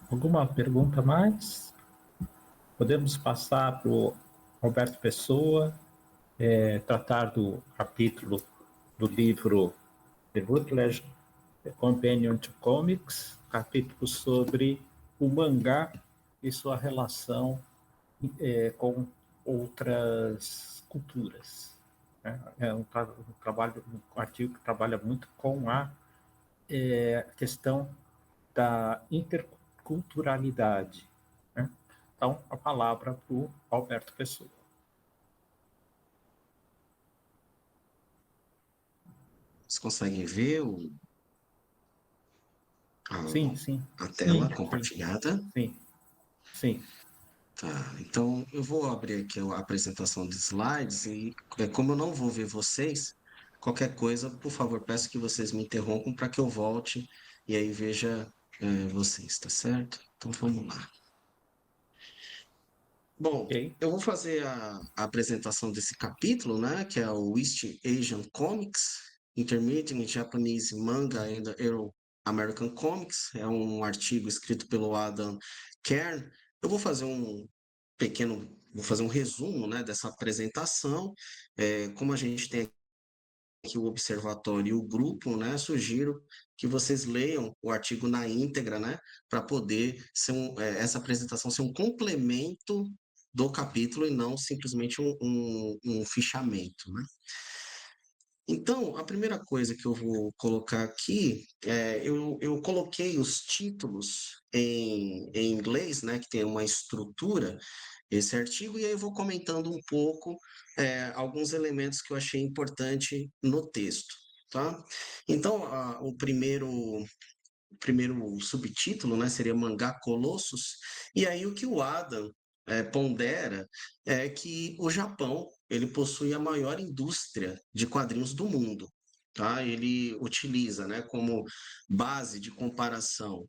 Alguma pergunta mais? Podemos passar para o Roberto Pessoa, tratar do capítulo do livro The Routledge Companion to Comics, capítulo sobre o mangá e sua relação com outras culturas. É um trabalho, um artigo que trabalha muito com a questão da interculturalidade. Né? Então, a palavra para o Alberto Pessoa. Vocês conseguem ver Sim, sim. a tela Sim, compartilhada? sim, sim. Tá, então eu vou abrir aqui a apresentação de slides e como eu não vou ver vocês, qualquer coisa, por favor, peço que vocês me interrompam para que eu volte e aí veja vocês, tá certo? Então vamos lá. Bom, Ok. eu vou fazer a apresentação desse capítulo, né, que é o East Asian Comics, Intermediate Japanese Manga and Euro-American Comics, é um artigo escrito pelo Adam Kern. Eu vou fazer vou fazer um resumo, né, dessa apresentação. Como a gente tem aqui o observatório e o grupo, né, sugiro que vocês leiam o artigo na íntegra, né, para poder ser essa apresentação ser um complemento do capítulo e não simplesmente um fichamento, né? Então, a primeira coisa que eu vou colocar aqui, eu coloquei os títulos em inglês, né, que tem uma estrutura, esse artigo, e aí eu vou comentando um pouco alguns elementos que eu achei importante no texto, tá? Então, o primeiro subtítulo, né, seria Mangá Colossus, e aí o que o Adam pondera é que o Japão ele possui a maior indústria de quadrinhos do mundo, tá? Ele utiliza, né, como base de comparação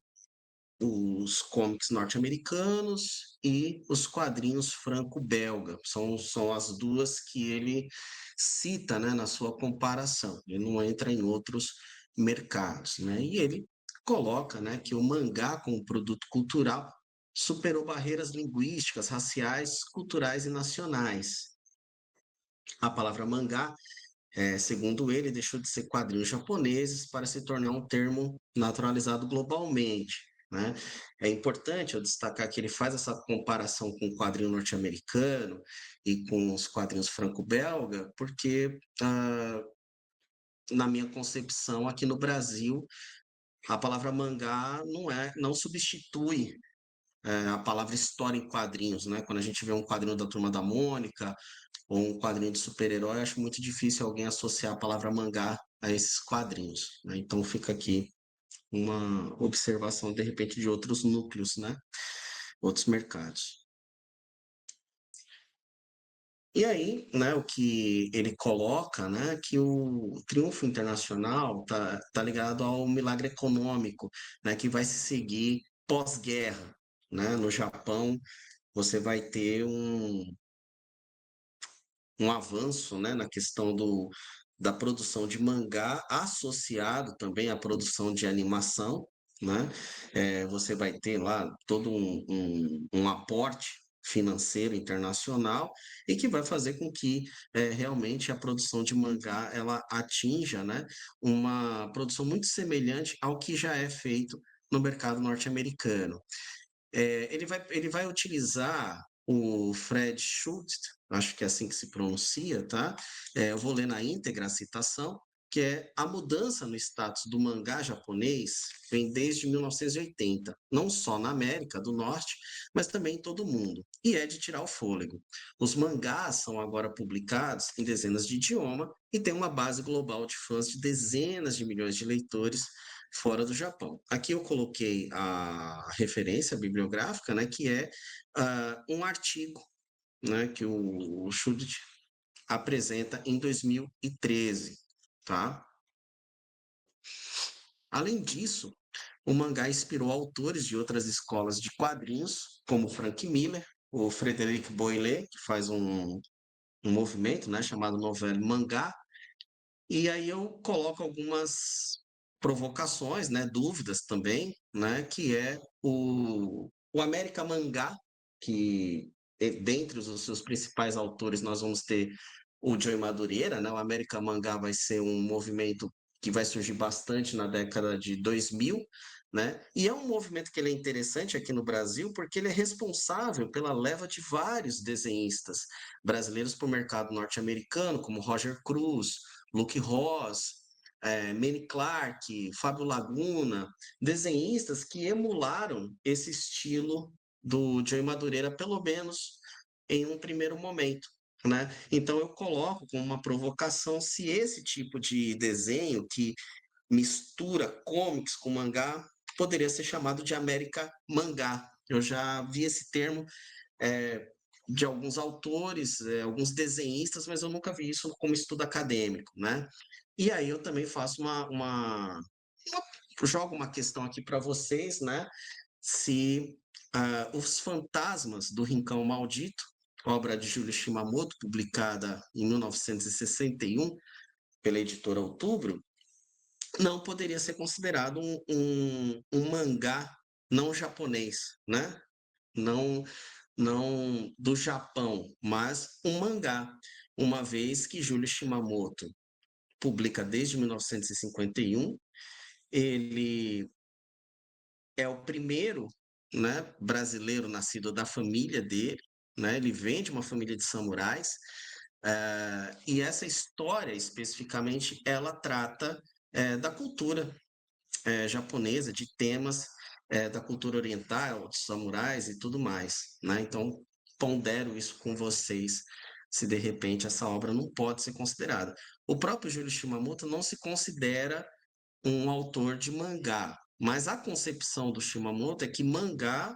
os comics norte-americanos e os quadrinhos franco-belga. São as duas que ele cita, né, na sua comparação. Ele não entra em outros mercados, né? E ele coloca, né, que o mangá como produto cultural superou barreiras linguísticas, raciais, culturais e nacionais. A palavra mangá, segundo ele, deixou de ser quadrinhos japoneses para se tornar um termo naturalizado globalmente, né? É importante eu destacar que ele faz essa comparação com o quadrinho norte-americano e com os quadrinhos franco-belga, porque, na minha concepção, aqui no Brasil, a palavra mangá não substitui a palavra história em quadrinhos, né? Quando a gente vê um quadrinho da Turma da Mônica ou um quadrinho de super-herói, acho muito difícil alguém associar a palavra mangá a esses quadrinhos, né? Então fica aqui uma observação, de repente, de outros núcleos, né? Outros mercados. E aí, né, o que ele coloca, né, que o triunfo internacional tá ligado ao milagre econômico, né, que vai se seguir pós-guerra, né? No Japão, você vai ter um avanço, né, na questão da produção de mangá, associado também à produção de animação, né? Você vai ter lá todo um aporte financeiro internacional e que vai fazer com que realmente a produção de mangá ela atinja, né, uma produção muito semelhante ao que já é feito no mercado norte-americano. Ele vai utilizar o Fred Schultz, acho que é assim que se pronuncia, tá? Eu vou ler na íntegra a citação, que é a mudança no status do mangá japonês vem desde 1980, não só na América do Norte, mas também em todo o mundo, e é de tirar o fôlego. Os mangás são agora publicados em dezenas de idiomas e têm uma base global de fãs de dezenas de milhões de leitores fora do Japão. Aqui eu coloquei a referência bibliográfica, né, que é um artigo, né, que o Schultz apresenta em 2013. tá? Além disso, o mangá inspirou autores de outras escolas de quadrinhos, como Frank Miller, o Frederic Boilet, que faz um movimento, né, chamado Novel Mangá, e aí eu coloco algumas provocações, né, dúvidas também, né, que é o América Mangá, que dentre os seus principais autores nós vamos ter o Joey Madureira, né, o América Mangá vai ser um movimento que vai surgir bastante na década de 2000, né, e é um movimento que ele é interessante aqui no Brasil porque ele é responsável pela leva de vários desenhistas brasileiros para o mercado norte-americano, como Roger Cruz, Luke Ross, Manny Clark, Fábio Laguna, desenhistas que emularam esse estilo do Joey Madureira, pelo menos em um primeiro momento. Né? Então eu coloco como uma provocação se esse tipo de desenho que mistura comics com mangá poderia ser chamado de América Mangá. Eu já vi esse termo é, de alguns autores, alguns desenhistas, mas eu nunca vi isso como estudo acadêmico, né? E aí eu também faço jogo uma questão aqui para vocês, né? Se os Fantasmas do Rincão Maldito, obra de Júlio Shimamoto, publicada em 1961 pela editora Outubro, não poderia ser considerado um mangá não japonês, né? Não, não do Japão, mas um mangá, uma vez que Júlio Shimamoto publica desde 1951, ele é o primeiro, né, brasileiro nascido da família dele, né? Ele vem de uma família de samurais, e essa história especificamente ela trata da cultura japonesa, de temas da cultura oriental, dos samurais e tudo mais, né? Então, pondero isso com vocês, se de repente essa obra não pode ser considerada. O próprio Júlio Shimamoto não se considera um autor de mangá, mas a concepção do Shimamoto é que mangá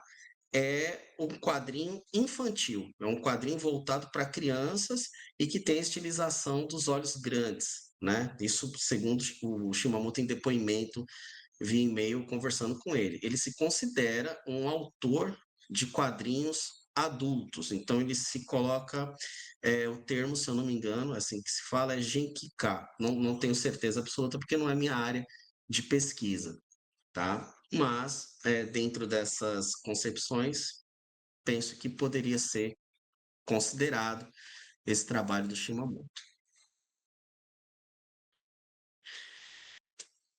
é um quadrinho infantil, é um quadrinho voltado para crianças e que tem a estilização dos olhos grandes, né? Isso segundo o Shimamoto em depoimento via e-mail conversando com ele. Ele se considera um autor de quadrinhos adultos, então ele se coloca, o termo, se eu não me engano, assim que se fala, é Genkika. Não tenho certeza absoluta porque não é minha área de pesquisa, tá? Mas, dentro dessas concepções, penso que poderia ser considerado esse trabalho do Shimamoto.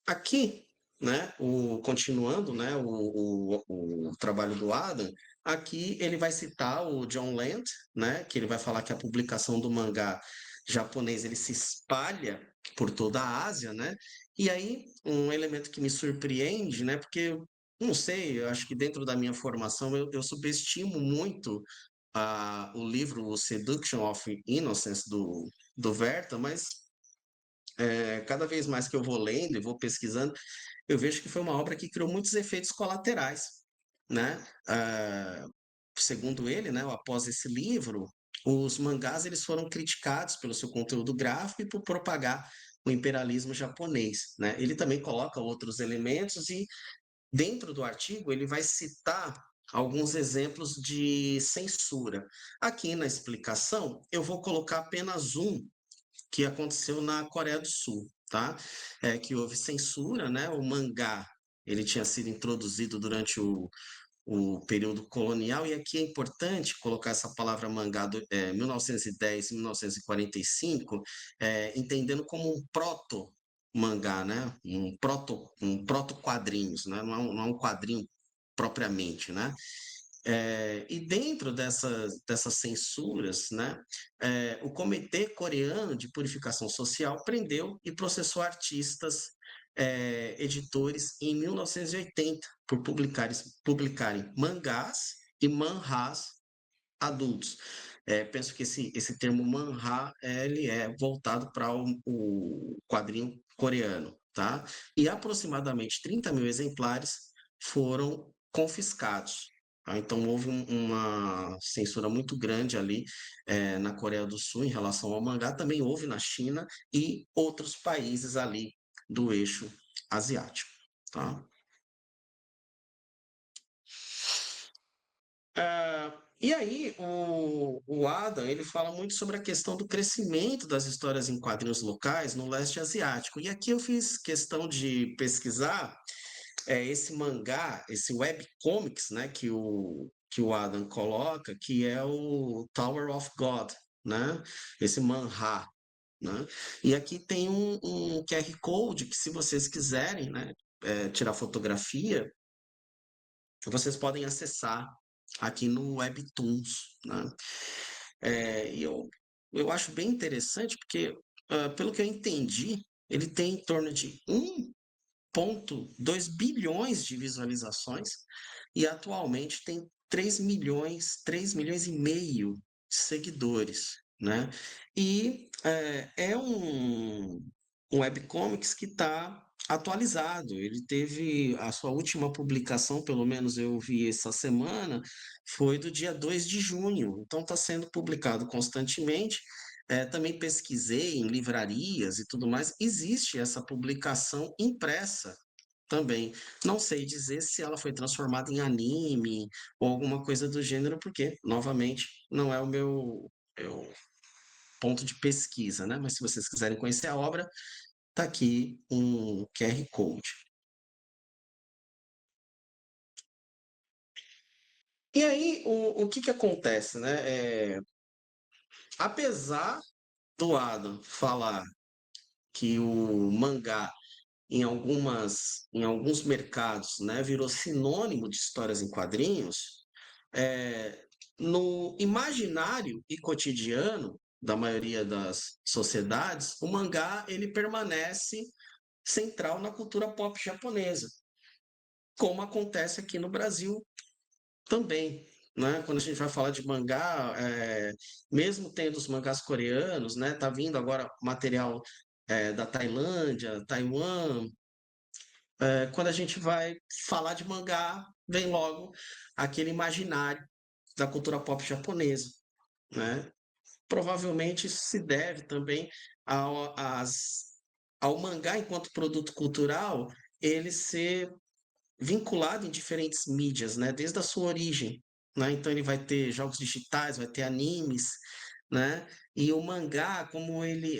Aqui, né, continuando, né, o trabalho do Adam, aqui ele vai citar o John Land, né, que ele vai falar que a publicação do mangá japonês ele se espalha por toda a Ásia, né? E aí um elemento que me surpreende, né, porque não sei, eu acho que dentro da minha formação eu subestimo muito o livro o Seduction of Innocence do Werther, mas cada vez mais que eu vou lendo e vou pesquisando, eu vejo que foi uma obra que criou muitos efeitos colaterais, né? Segundo ele, né, após esse livro, os mangás eles foram criticados pelo seu conteúdo gráfico e por propagar o imperialismo japonês, né? Ele também coloca outros elementos e dentro do artigo ele vai citar alguns exemplos de censura. Aqui na explicação eu vou colocar apenas um que aconteceu na Coreia do Sul, tá? Que houve censura, né? O mangá, ele tinha sido introduzido durante o período colonial, e aqui é importante colocar essa palavra mangá 1910 e 1945, entendendo como um proto-mangá, né? Um proto quadrinhos, né? Não é um quadrinho propriamente, né? E dentro dessas censuras, né, o Comitê Coreano de Purificação Social prendeu e processou artistas, editores em 1980 por publicarem mangás e manhás adultos. Penso que esse termo manhwa ele é voltado para o quadrinho coreano, tá? E aproximadamente 30 mil exemplares foram confiscados. Tá? Então, houve uma censura muito grande ali na Coreia do Sul em relação ao mangá, também houve na China e outros países ali do eixo asiático. Tá? E aí, o Adam, ele fala muito sobre a questão do crescimento das histórias em quadrinhos locais no leste asiático. E aqui eu fiz questão de pesquisar esse mangá, esse webcomics, né, que o Adam coloca, que é o Tower of God, né? Esse manhwa, né? E aqui tem um QR Code que, se vocês quiserem, né, tirar fotografia, vocês podem acessar aqui no Webtoons, né? E eu acho bem interessante porque, pelo que eu entendi, ele tem em torno de 1,2 bilhões de visualizações e atualmente tem 3 milhões e meio de seguidores, né? E é um webcomics que está atualizado. Ele teve a sua última publicação, pelo menos eu vi essa semana, foi do dia 2 de junho. Então está sendo publicado constantemente. Também pesquisei em livrarias e tudo mais. Existe essa publicação impressa também. Não sei dizer se ela foi transformada em anime ou alguma coisa do gênero, porque, novamente, não é o meu ponto de pesquisa, né? Mas se vocês quiserem conhecer a obra, tá aqui um QR Code. E aí, o que que acontece, né? Apesar do Adam falar que o mangá em alguns mercados, né, virou sinônimo de histórias em quadrinhos, é, no imaginário e cotidiano da maioria das sociedades, o mangá ele permanece central na cultura pop japonesa, como acontece aqui no Brasil também. Né? Quando a gente vai falar de mangá, mesmo tendo os mangás coreanos, né, tá vindo agora material da Tailândia, Taiwan. Quando a gente vai falar de mangá, vem logo aquele imaginário da cultura pop japonesa, né? Provavelmente isso se deve também ao mangá enquanto produto cultural, ele ser vinculado em diferentes mídias, né? Desde a sua origem, né? Então ele vai ter jogos digitais, vai ter animes, né? E o mangá,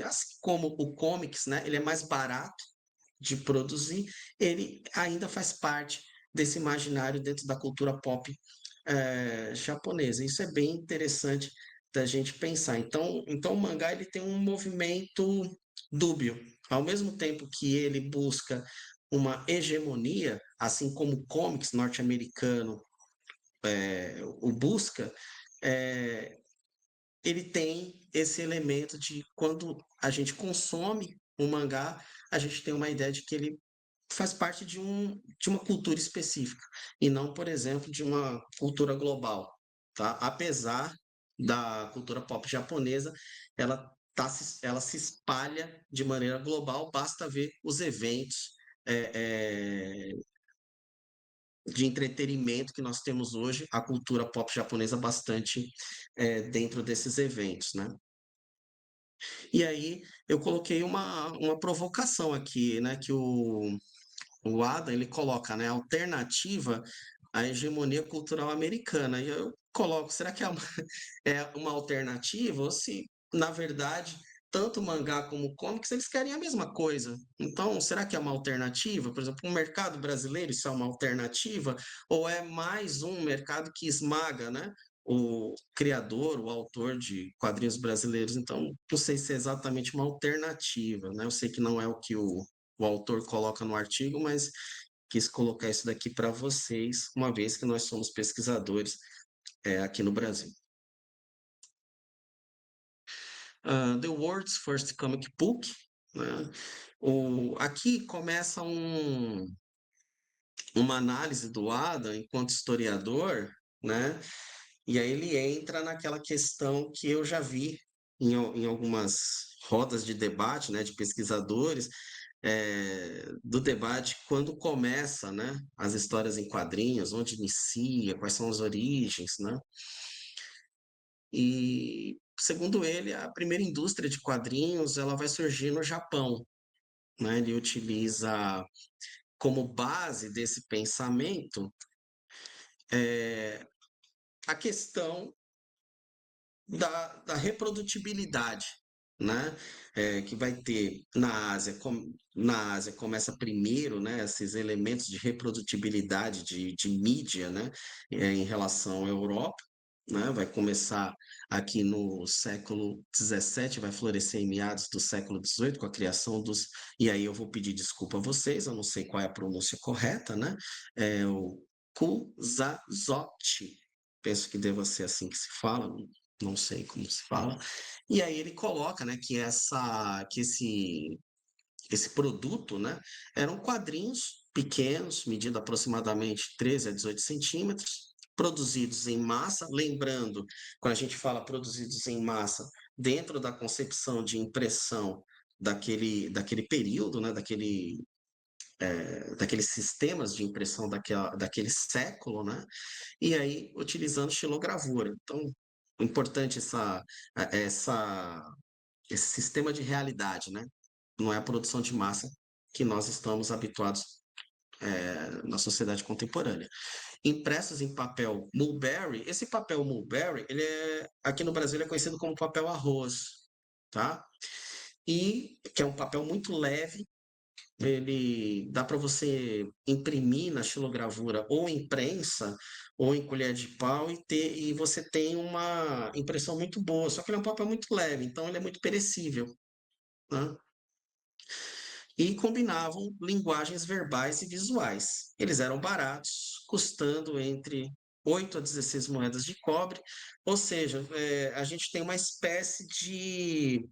assim como o comics, né? Ele é mais barato de produzir, ele ainda faz parte desse imaginário dentro da cultura pop japonesa. Isso é bem interessante da gente pensar. Então o mangá ele tem um movimento dúbio. Ao mesmo tempo que ele busca uma hegemonia, assim como o comics norte-americano o busca, é, ele tem esse elemento de quando a gente consome um mangá, a gente tem uma ideia de que ele faz parte de uma cultura específica e não, por exemplo, de uma cultura global, tá? Apesar da cultura pop japonesa, ela se espalha de maneira global, basta ver os eventos de entretenimento que nós temos hoje, a cultura pop japonesa bastante dentro desses eventos, né? E aí eu coloquei uma provocação aqui, né? Que o Adam ele coloca, né, alternativa à hegemonia cultural americana. E eu coloco, será que é uma alternativa ou se, na verdade, tanto o mangá como o comics eles querem a mesma coisa? Então, será que é uma alternativa? Por exemplo, o mercado brasileiro, isso é uma alternativa? Ou é mais um mercado que esmaga, né? O criador, o autor de quadrinhos brasileiros. Então, não sei se é exatamente uma alternativa, né? Eu sei que não é o que o autor coloca no artigo, mas quis colocar isso daqui para vocês, uma vez que nós somos pesquisadores aqui no Brasil. The World's First Comic Book, né? Aqui começa uma análise do Adam enquanto historiador, né? E aí ele entra naquela questão que eu já vi em algumas rodas de debate, né, de pesquisadores, do debate quando começa, né, as histórias em quadrinhos, onde inicia, quais são as origens, né? E, segundo ele, a primeira indústria de quadrinhos ela vai surgir no Japão, né? Ele utiliza como base desse pensamento a questão da reprodutibilidade, né? Que vai ter na Ásia, na Ásia começa primeiro, né, esses elementos de reprodutibilidade de mídia, né, em relação à Europa, né? Vai começar aqui no século XVII, vai florescer em meados do século XVIII com a criação dos. E aí eu vou pedir desculpa a vocês, eu não sei qual é a pronúncia correta, né? É o Kusazotti. Penso que deva ser assim que se fala, não sei como se fala. E aí ele coloca, né, que esse produto, né, eram quadrinhos pequenos, medindo aproximadamente 13 a 18 centímetros, produzidos em massa. Lembrando, quando a gente fala produzidos em massa, dentro da concepção de impressão daquele período, né, daqueles sistemas de impressão daquele século, né? E aí utilizando xilogravura. Então, importante essa, esse sistema de realidade, né? Não é a produção de massa que nós estamos habituados na sociedade contemporânea. Impressos em papel mulberry, esse papel mulberry, aqui no Brasil ele é conhecido como papel arroz, tá? E que é um papel muito leve, ele dá para você imprimir na xilogravura ou em prensa ou em colher de pau e você tem uma impressão muito boa. Só que ele é um papel muito leve, então ele é muito perecível, né? E combinavam linguagens verbais e visuais. Eles eram baratos, custando entre 8 a 16 moedas de cobre, ou seja, a gente tem uma espécie de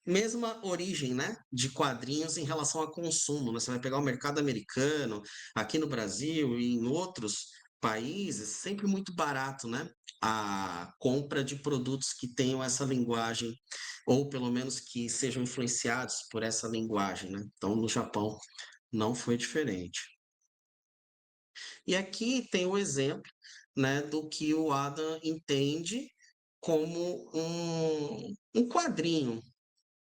mesma origem, né, de quadrinhos em relação a consumo, né? Você vai pegar o mercado americano, aqui no Brasil e em outros países, sempre muito barato, né? A compra de produtos que tenham essa linguagem, ou pelo menos que sejam influenciados por essa linguagem, né? Então, no Japão não foi diferente. E aqui tem o exemplo, né, do que o Adam entende como um quadrinho,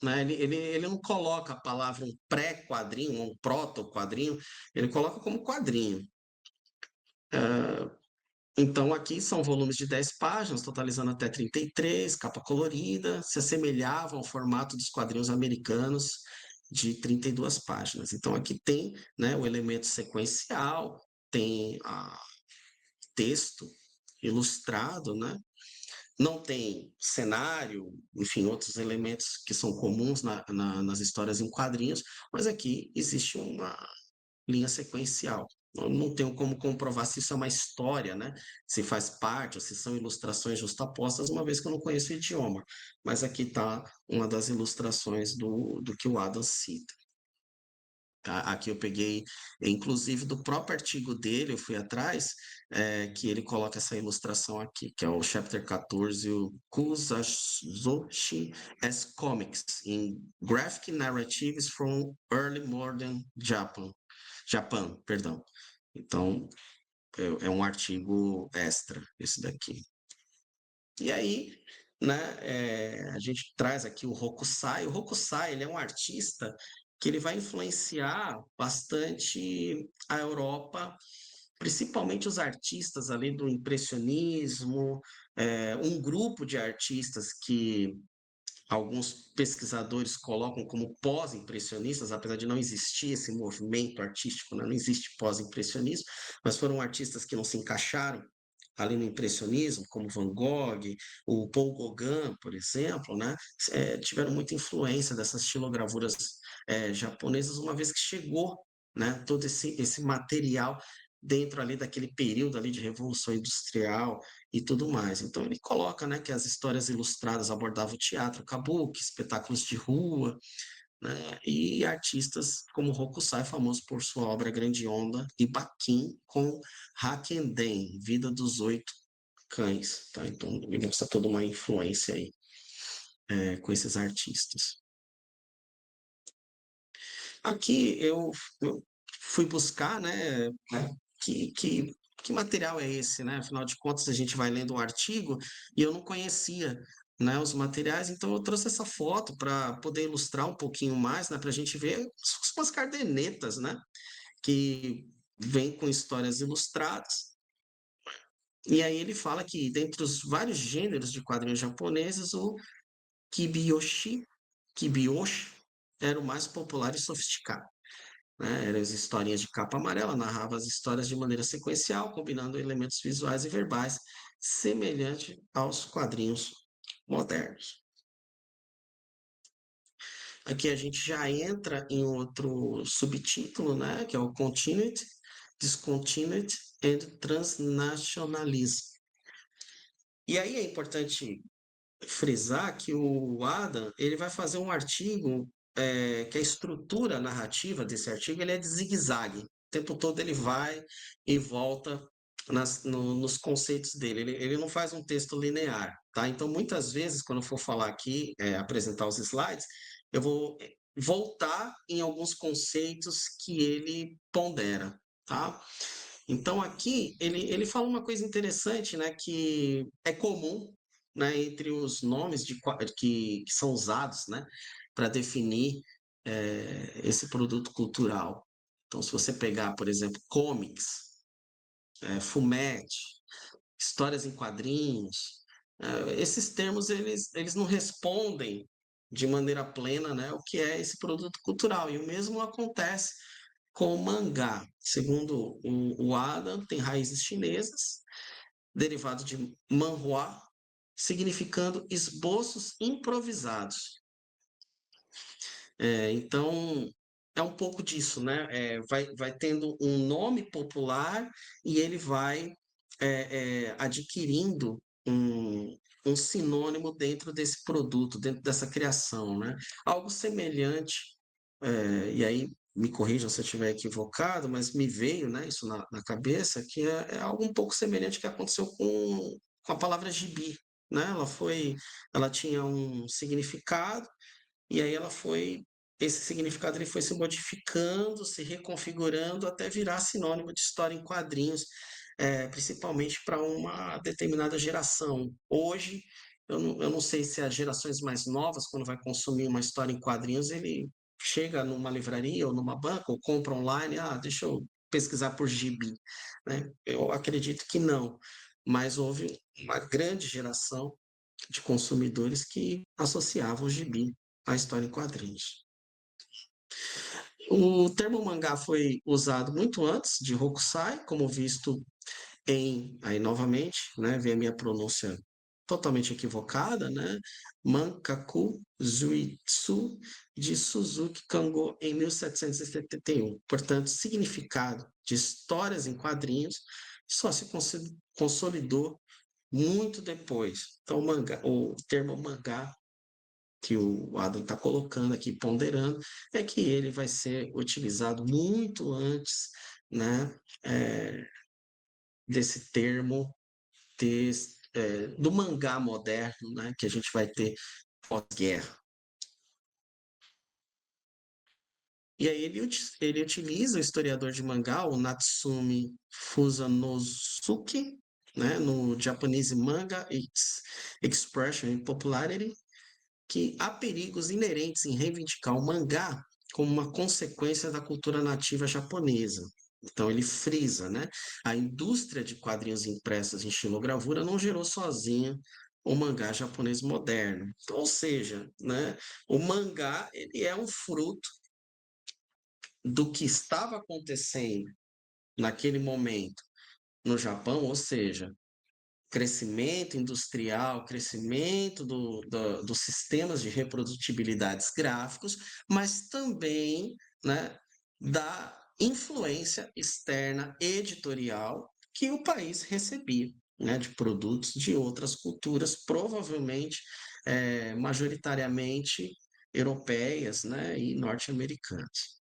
né? Ele não coloca a palavra um pré-quadrinho, um proto-quadrinho, ele coloca como quadrinho. Então, aqui são volumes de 10 páginas, totalizando até 33, capa colorida, se assemelhavam ao formato dos quadrinhos americanos de 32 páginas. Então, aqui tem, né, o elemento sequencial, tem texto ilustrado, né? Não tem cenário, enfim, outros elementos que são comuns nas histórias em quadrinhos, mas aqui existe uma linha sequencial. Eu não tenho como comprovar se isso é uma história, né? Se faz parte, ou se são ilustrações justapostas, uma vez que eu não conheço o idioma. Mas aqui está uma das ilustrações do que o Adam cita. Tá? Aqui eu peguei, inclusive, do próprio artigo dele, eu fui atrás, que ele coloca essa ilustração aqui, que é o chapter 14, o Kusazoshi as Comics, in Graphic Narratives from Early Modern Japan, perdão. Então, é um artigo extra, esse daqui. E aí, né, a gente traz aqui o Hokusai. O Hokusai, ele é um artista que ele vai influenciar bastante a Europa, principalmente os artistas ali do impressionismo, um grupo de artistas que alguns pesquisadores colocam como pós-impressionistas, apesar de não existir esse movimento artístico, né? Não existe pós-impressionismo, mas foram artistas que não se encaixaram ali no impressionismo, como Van Gogh, o Paul Gauguin, por exemplo, né? Tiveram muita influência dessas estilogravuras japonesas, uma vez que chegou, né, todo esse material dentro ali daquele período ali de Revolução Industrial e tudo mais. Então ele coloca, né, que as histórias ilustradas abordavam o teatro, kabuki, espetáculos de rua, né, e artistas como Hokusai, famoso por sua obra Grande Onda, e Bakin com Hakenden, Vida dos Oito Cães. Tá? Então ele mostra toda uma influência aí com esses artistas. Aqui eu fui buscar, né, que, que, que material é esse, né? Afinal de contas, a gente vai lendo um artigo e eu não conhecia, né, os materiais, então eu trouxe essa foto para poder ilustrar um pouquinho mais, né, para a gente ver umas cadernetas, né, que vêm com histórias ilustradas. E aí ele fala que, dentre os vários gêneros de quadrinhos japoneses, o Kibiyoshi, Kibiyoshi era o mais popular e sofisticado, né? Eram as historinhas de capa amarela, narrava as histórias de maneira sequencial, combinando elementos visuais e verbais, semelhante aos quadrinhos modernos. Aqui a gente já entra em outro subtítulo, né, que é o Continuity, Discontinuity and Transnationalism. E aí é importante frisar que o Adam ele vai fazer um artigo que a estrutura narrativa desse artigo ele é de zigue-zague. O tempo todo ele vai e volta nos conceitos dele. Ele não faz um texto linear, tá? Então, muitas vezes, quando eu for falar aqui, apresentar os slides, eu vou voltar em alguns conceitos que ele pondera, tá? Então, aqui, ele fala uma coisa interessante, né, que é comum, né, entre os nomes que são usados, né, para definir esse produto cultural. Então, se você pegar, por exemplo, comics, fumete, histórias em quadrinhos, esses termos, eles não respondem de maneira plena, né, o que é esse produto cultural. E o mesmo acontece com o mangá. Segundo o Adam, tem raízes chinesas, derivado de manhua, significando esboços improvisados. Então, é um pouco disso, né? Vai tendo um nome popular e ele vai adquirindo um sinônimo dentro desse produto, dentro dessa criação, né? Algo semelhante, e aí me corrijam se eu estiver equivocado, mas me veio, né, isso na cabeça, que é algo um pouco semelhante que aconteceu com a palavra gibi, né? Ela tinha um significado, e aí esse significado ele foi se modificando, se reconfigurando até virar sinônimo de história em quadrinhos, principalmente para uma determinada geração. Hoje, eu não sei se as gerações mais novas, quando vai consumir uma história em quadrinhos, ele chega numa livraria ou numa banca ou compra online, deixa eu pesquisar por gibi, né? Eu acredito que não, mas houve uma grande geração de consumidores que associavam o gibi à história em quadrinhos. O termo mangá foi usado muito antes de Hokusai, como visto aí novamente, né, vem a minha pronúncia totalmente equivocada, né, Mankaku Zuitsu de Suzuki Kango em 1771. Portanto, significado de histórias em quadrinhos só se consolidou muito depois. Então, o termo mangá que o Adam está colocando aqui, ponderando, é que ele vai ser utilizado muito antes, né, desse termo do mangá moderno, né, que a gente vai ter pós-guerra. E aí ele utiliza o historiador de mangá, o Natsumi Fusanosuke, né, no Japanese Manga Expression and Popularity, que há perigos inerentes em reivindicar o mangá como uma consequência da cultura nativa japonesa. Então ele frisa, né? A indústria de quadrinhos impressos em xilogravura não gerou sozinha o mangá japonês moderno. Então, ou seja, né, o mangá ele é um fruto do que estava acontecendo naquele momento no Japão, ou seja, crescimento industrial, crescimento dos sistemas de reprodutibilidades gráficos, mas também, né, da influência externa editorial que o país recebia, né, de produtos de outras culturas, provavelmente, majoritariamente europeias, né, e norte-americanas.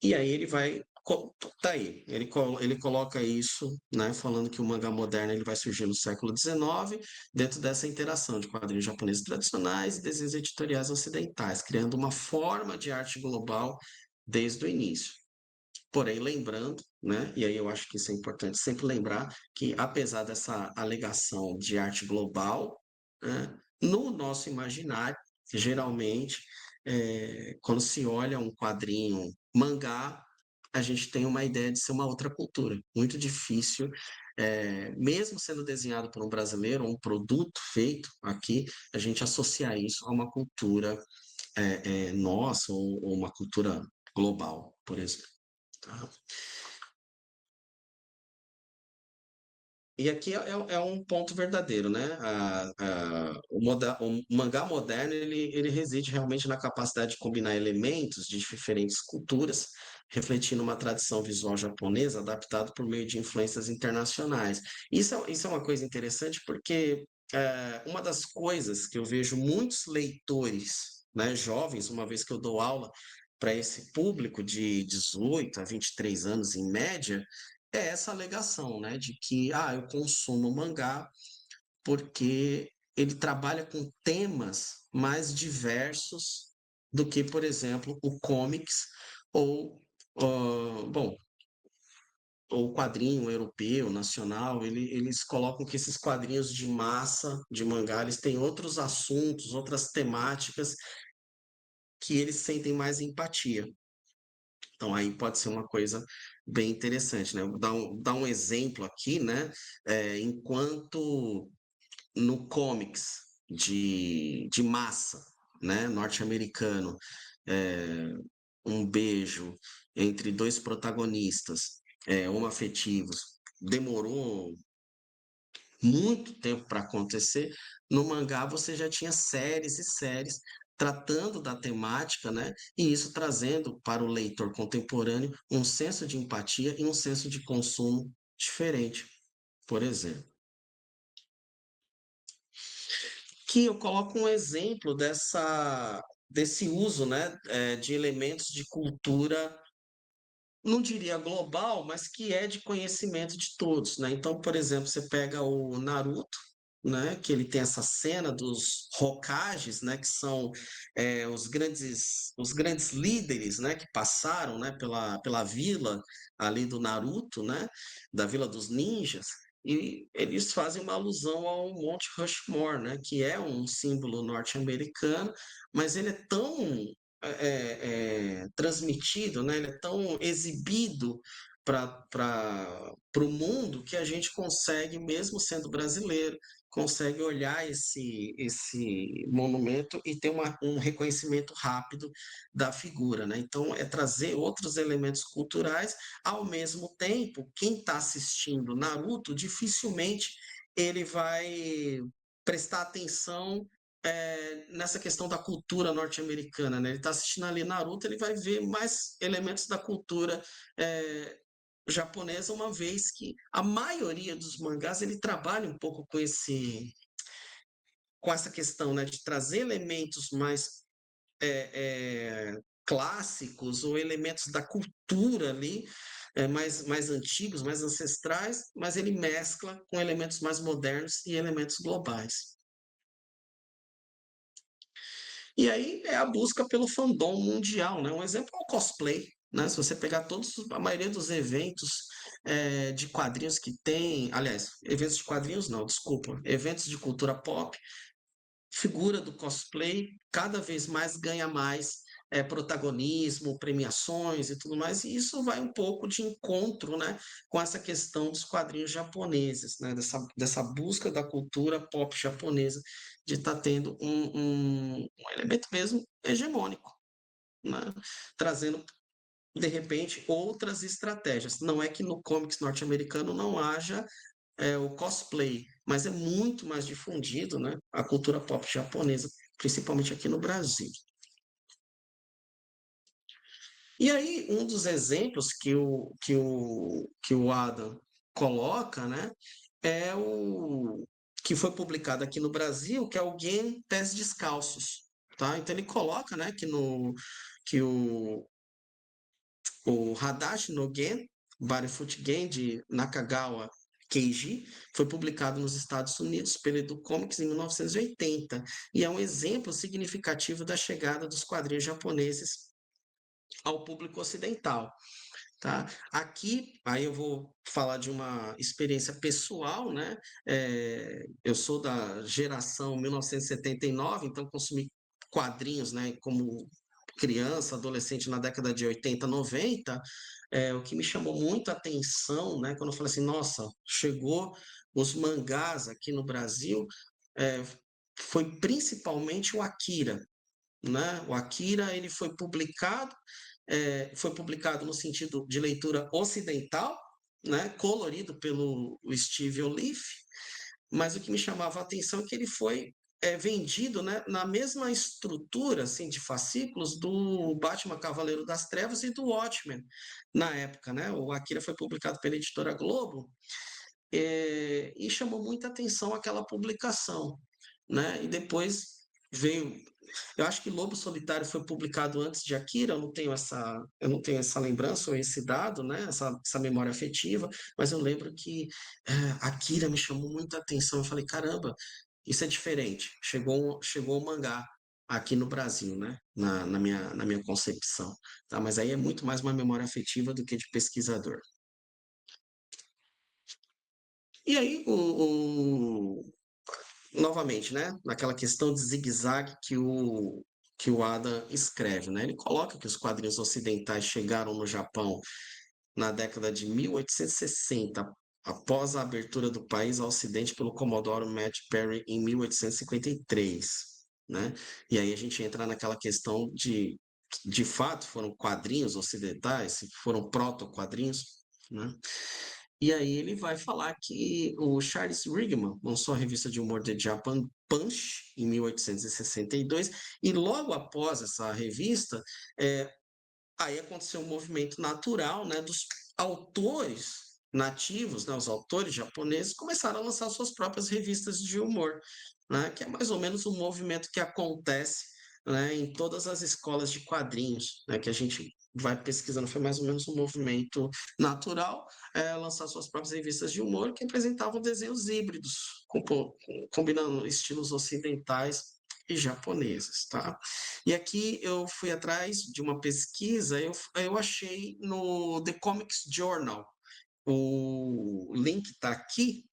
E aí ele vai tá aí, ele coloca isso, né, falando que o mangá moderno ele vai surgir no século XIX, dentro dessa interação de quadrinhos japoneses tradicionais e desenhos editoriais ocidentais, criando uma forma de arte global desde o início. Porém, lembrando, né, e aí eu acho que isso é importante sempre lembrar, que apesar dessa alegação de arte global, né, no nosso imaginário, geralmente, quando se olha um quadrinho mangá, a gente tem uma ideia de ser uma outra cultura. Muito difícil, mesmo sendo desenhado por um brasileiro, ou um produto feito aqui, a gente associar isso a uma cultura nossa, ou uma cultura global, por exemplo. Tá? E aqui é um ponto verdadeiro, né? O mangá moderno ele reside realmente na capacidade de combinar elementos de diferentes culturas, refletindo uma tradição visual japonesa adaptada por meio de influências internacionais. Isso é uma coisa interessante porque uma das coisas que eu vejo muitos leitores, né, jovens, uma vez que eu dou aula para esse público de 18 a 23 anos em média, é essa alegação, né, de que eu consumo mangá porque ele trabalha com temas mais diversos do que, por exemplo, o comics ou, bom, ou quadrinho europeu, nacional, eles colocam que esses quadrinhos de massa, de mangá, eles têm outros assuntos, outras temáticas que eles sentem mais empatia. Então, aí pode ser uma coisa bem interessante, né? Vou dar um exemplo aqui, né? Enquanto no comics de massa, né? Norte-americano, é, um beijo entre dois protagonistas homoafetivos demorou muito tempo para acontecer. No mangá você já tinha séries e séries tratando da temática, né? E isso trazendo para o leitor contemporâneo um senso de empatia e um senso de consumo diferente, por exemplo. Que eu coloco um exemplo desse uso, né, de elementos de cultura, não diria global, mas que é de conhecimento de todos, né? Então, por exemplo, você pega o Naruto, né, que ele tem essa cena dos Hokages, né, que são os grandes líderes, né, que passaram, né, pela vila ali do Naruto, né, da Vila dos Ninjas, e eles fazem uma alusão ao Monte Rushmore, né, que é um símbolo norte-americano, mas ele é tão transmitido, né? Ele é tão exibido para o mundo que a gente consegue, mesmo sendo brasileiro, consegue olhar esse monumento e ter um reconhecimento rápido da figura, né? Então, é trazer outros elementos culturais, ao mesmo tempo, quem está assistindo Naruto, dificilmente ele vai prestar atenção nessa questão da cultura norte-americana, né? Ele está assistindo ali Naruto, ele vai ver mais elementos da cultura japonesa, uma vez que a maioria dos mangás ele trabalha um pouco com essa questão, né, de trazer elementos mais clássicos ou elementos da cultura ali, mais antigos, mais ancestrais, mas ele mescla com elementos mais modernos e elementos globais. E aí é a busca pelo fandom mundial, né? Um exemplo é o cosplay, né? Se você pegar a maioria dos eventos de quadrinhos que tem, aliás, eventos de quadrinhos não, desculpa, eventos de cultura pop, figura do cosplay cada vez mais ganha mais protagonismo, premiações e tudo mais, e isso vai um pouco de encontro, né, com essa questão dos quadrinhos japoneses, né, dessa busca da cultura pop japonesa, de estar tendo um elemento mesmo hegemônico, né, trazendo de repente outras estratégias. Não é que no comics norte-americano não haja o cosplay, mas é muito mais difundido, né, a cultura pop japonesa, principalmente aqui no Brasil. E aí, um dos exemplos que o Adam coloca, né, é o que foi publicado aqui no Brasil, que é o Game Pés Descalços, tá? Então ele coloca, né, que o O Hadashi no Gen, Barefoot Gen, de Nakagawa Keiji, foi publicado nos Estados Unidos pela Edu Comics em 1980 e é um exemplo significativo da chegada dos quadrinhos japoneses ao público ocidental. Tá? Aqui, aí eu vou falar de uma experiência pessoal, né? Eu sou da geração 1979, então consumi quadrinhos, né? Como criança, adolescente na década de 80, 90, o que me chamou muito a atenção, né? Quando eu falei assim, nossa, chegou os mangás aqui no Brasil, é, foi principalmente o Akira, né? O Akira ele foi publicado no sentido de leitura ocidental, né? Colorido pelo Steve Oliff, mas o que me chamava a atenção é que ele foi vendido, né, na mesma estrutura assim, de fascículos do Batman Cavaleiro das Trevas e do Watchmen na época. Né? O Akira foi publicado pela editora Globo e chamou muita atenção aquela publicação. Né? E depois veio. Eu acho que Lobo Solitário foi publicado antes de Akira, eu não tenho essa lembrança ou esse dado, né? Essa memória afetiva, mas eu lembro que Akira me chamou muita atenção. Eu falei, caramba, isso é diferente. Chegou o mangá aqui no Brasil, né? Na minha concepção. Tá? Mas aí é muito mais uma memória afetiva do que de pesquisador. E aí, novamente, né, naquela questão de zigue-zague que o Adam escreve, né? Ele coloca que os quadrinhos ocidentais chegaram no Japão na década de 1860, após a abertura do país ao Ocidente pelo Commodore Matthew Perry em 1853, né? E aí a gente entra naquela questão de fato, foram quadrinhos ocidentais, se foram proto-quadrinhos, né? E aí ele vai falar que o Charles Rigman lançou a revista de humor The Japan Punch em 1862 e logo após essa revista, aí aconteceu um movimento natural, né, dos autores nativos, né, os autores japoneses começaram a lançar suas próprias revistas de humor, né, que é mais ou menos o movimento que acontece, né, em todas as escolas de quadrinhos, né, que a gente vai pesquisando, foi mais ou menos um movimento natural, lançar suas próprias revistas de humor que apresentavam desenhos híbridos, combinando estilos ocidentais e japoneses, tá? E aqui eu fui atrás de uma pesquisa, eu achei no The Comics Journal, o link está aqui,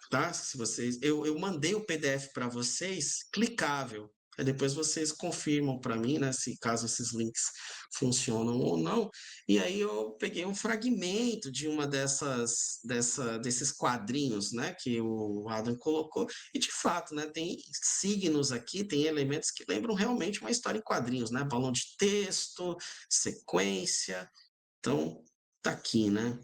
tá? Se vocês, eu mandei o PDF para vocês, clicável. Aí depois vocês confirmam para mim, né, se caso esses links funcionam ou não. E aí eu peguei um fragmento de uma desses quadrinhos, né, que o Adam colocou. E de fato, né, tem signos aqui, tem elementos que lembram realmente uma história em quadrinhos, né? Balão de texto, sequência. Então, tá aqui, né?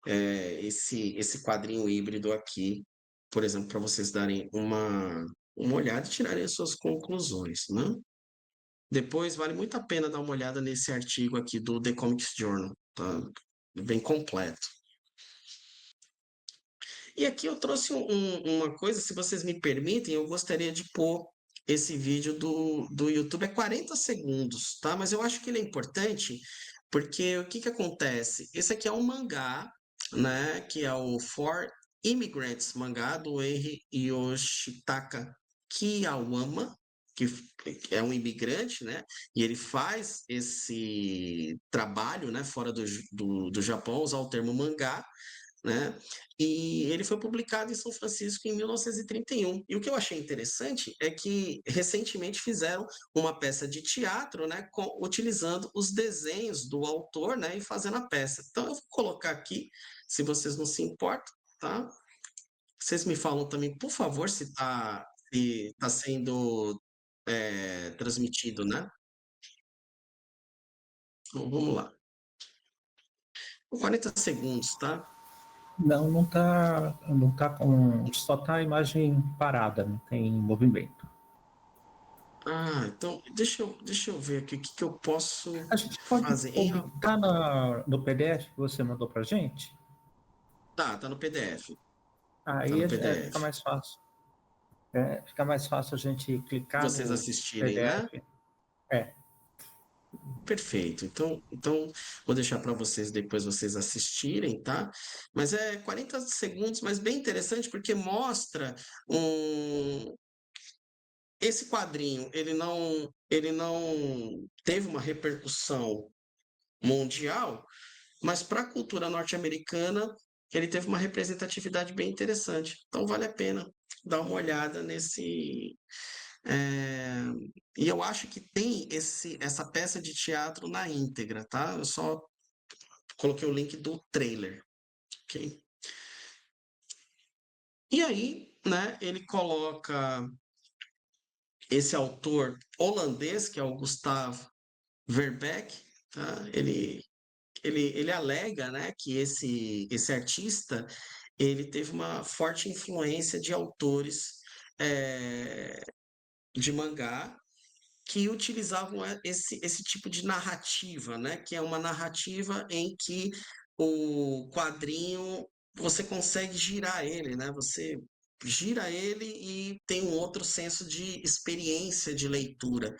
Esse quadrinho híbrido aqui, por exemplo, para vocês darem uma olhada e tirarem as suas conclusões, né? Depois vale muito a pena dar uma olhada nesse artigo aqui do The Comics Journal, tá? Bem completo. E aqui eu trouxe uma coisa, se vocês me permitem, eu gostaria de pôr esse vídeo do YouTube, é 40 segundos, tá? Mas eu acho que ele é importante, porque o que que acontece? Esse aqui é um mangá, né, que é o For Immigrants, mangá do Eiji Yoshitaka Kiyawama, que é um imigrante, né, e ele faz esse trabalho, né, fora do Japão, usar o termo mangá, né? E ele foi publicado em São Francisco em 1931. E o que eu achei interessante é que recentemente fizeram uma peça de teatro, né, utilizando os desenhos do autor, né, e fazendo a peça. Então eu vou colocar aqui, se vocês não se importam, tá? Vocês me falam também, por favor, se tá sendo transmitido, né? Então, vamos lá. 40 segundos, tá? Não, não tá com, só tá a imagem parada, não tem movimento. Ah, então deixa eu ver aqui o que eu posso A gente pode fazer. publicar no PDF que você mandou pra gente? Tá no PDF. Tá Aí no fica PDF. mais fácil. Fica mais fácil a gente clicar Vocês no assistirem, né? PDF. É, Perfeito. Então vou deixar para vocês depois vocês assistirem, tá? Mas é 40 segundos, mas bem interessante porque mostra um esse quadrinho, ele não teve uma repercussão mundial, mas para a cultura norte-americana ele teve uma representatividade bem interessante. Então vale a pena dar uma olhada nesse. é, E eu acho que tem essa peça de teatro na íntegra, tá? Eu só coloquei o link do trailer, ok? E aí, né, ele coloca esse autor holandês, que é o Gustav Verbeek, tá? Ele alega, né, que esse artista ele teve uma forte influência de autores eh, de mangá que utilizavam esse tipo de narrativa, né, que é uma narrativa em que o quadrinho você consegue girar ele, né? Você gira ele e tem um outro senso de experiência de leitura,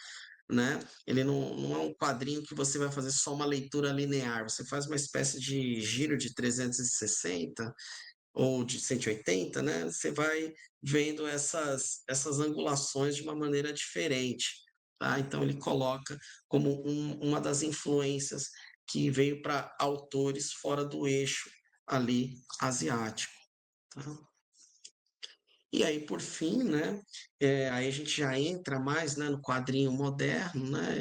né? Ele não é um quadrinho que você vai fazer só uma leitura linear, você faz uma espécie de giro de 360 ou de 180, né? Você vai vendo essas angulações de uma maneira diferente, tá? Então ele coloca como uma das influências que veio para autores fora do eixo ali asiático, tá? E aí, por fim, né, aí a gente já entra mais, né, no quadrinho moderno, né,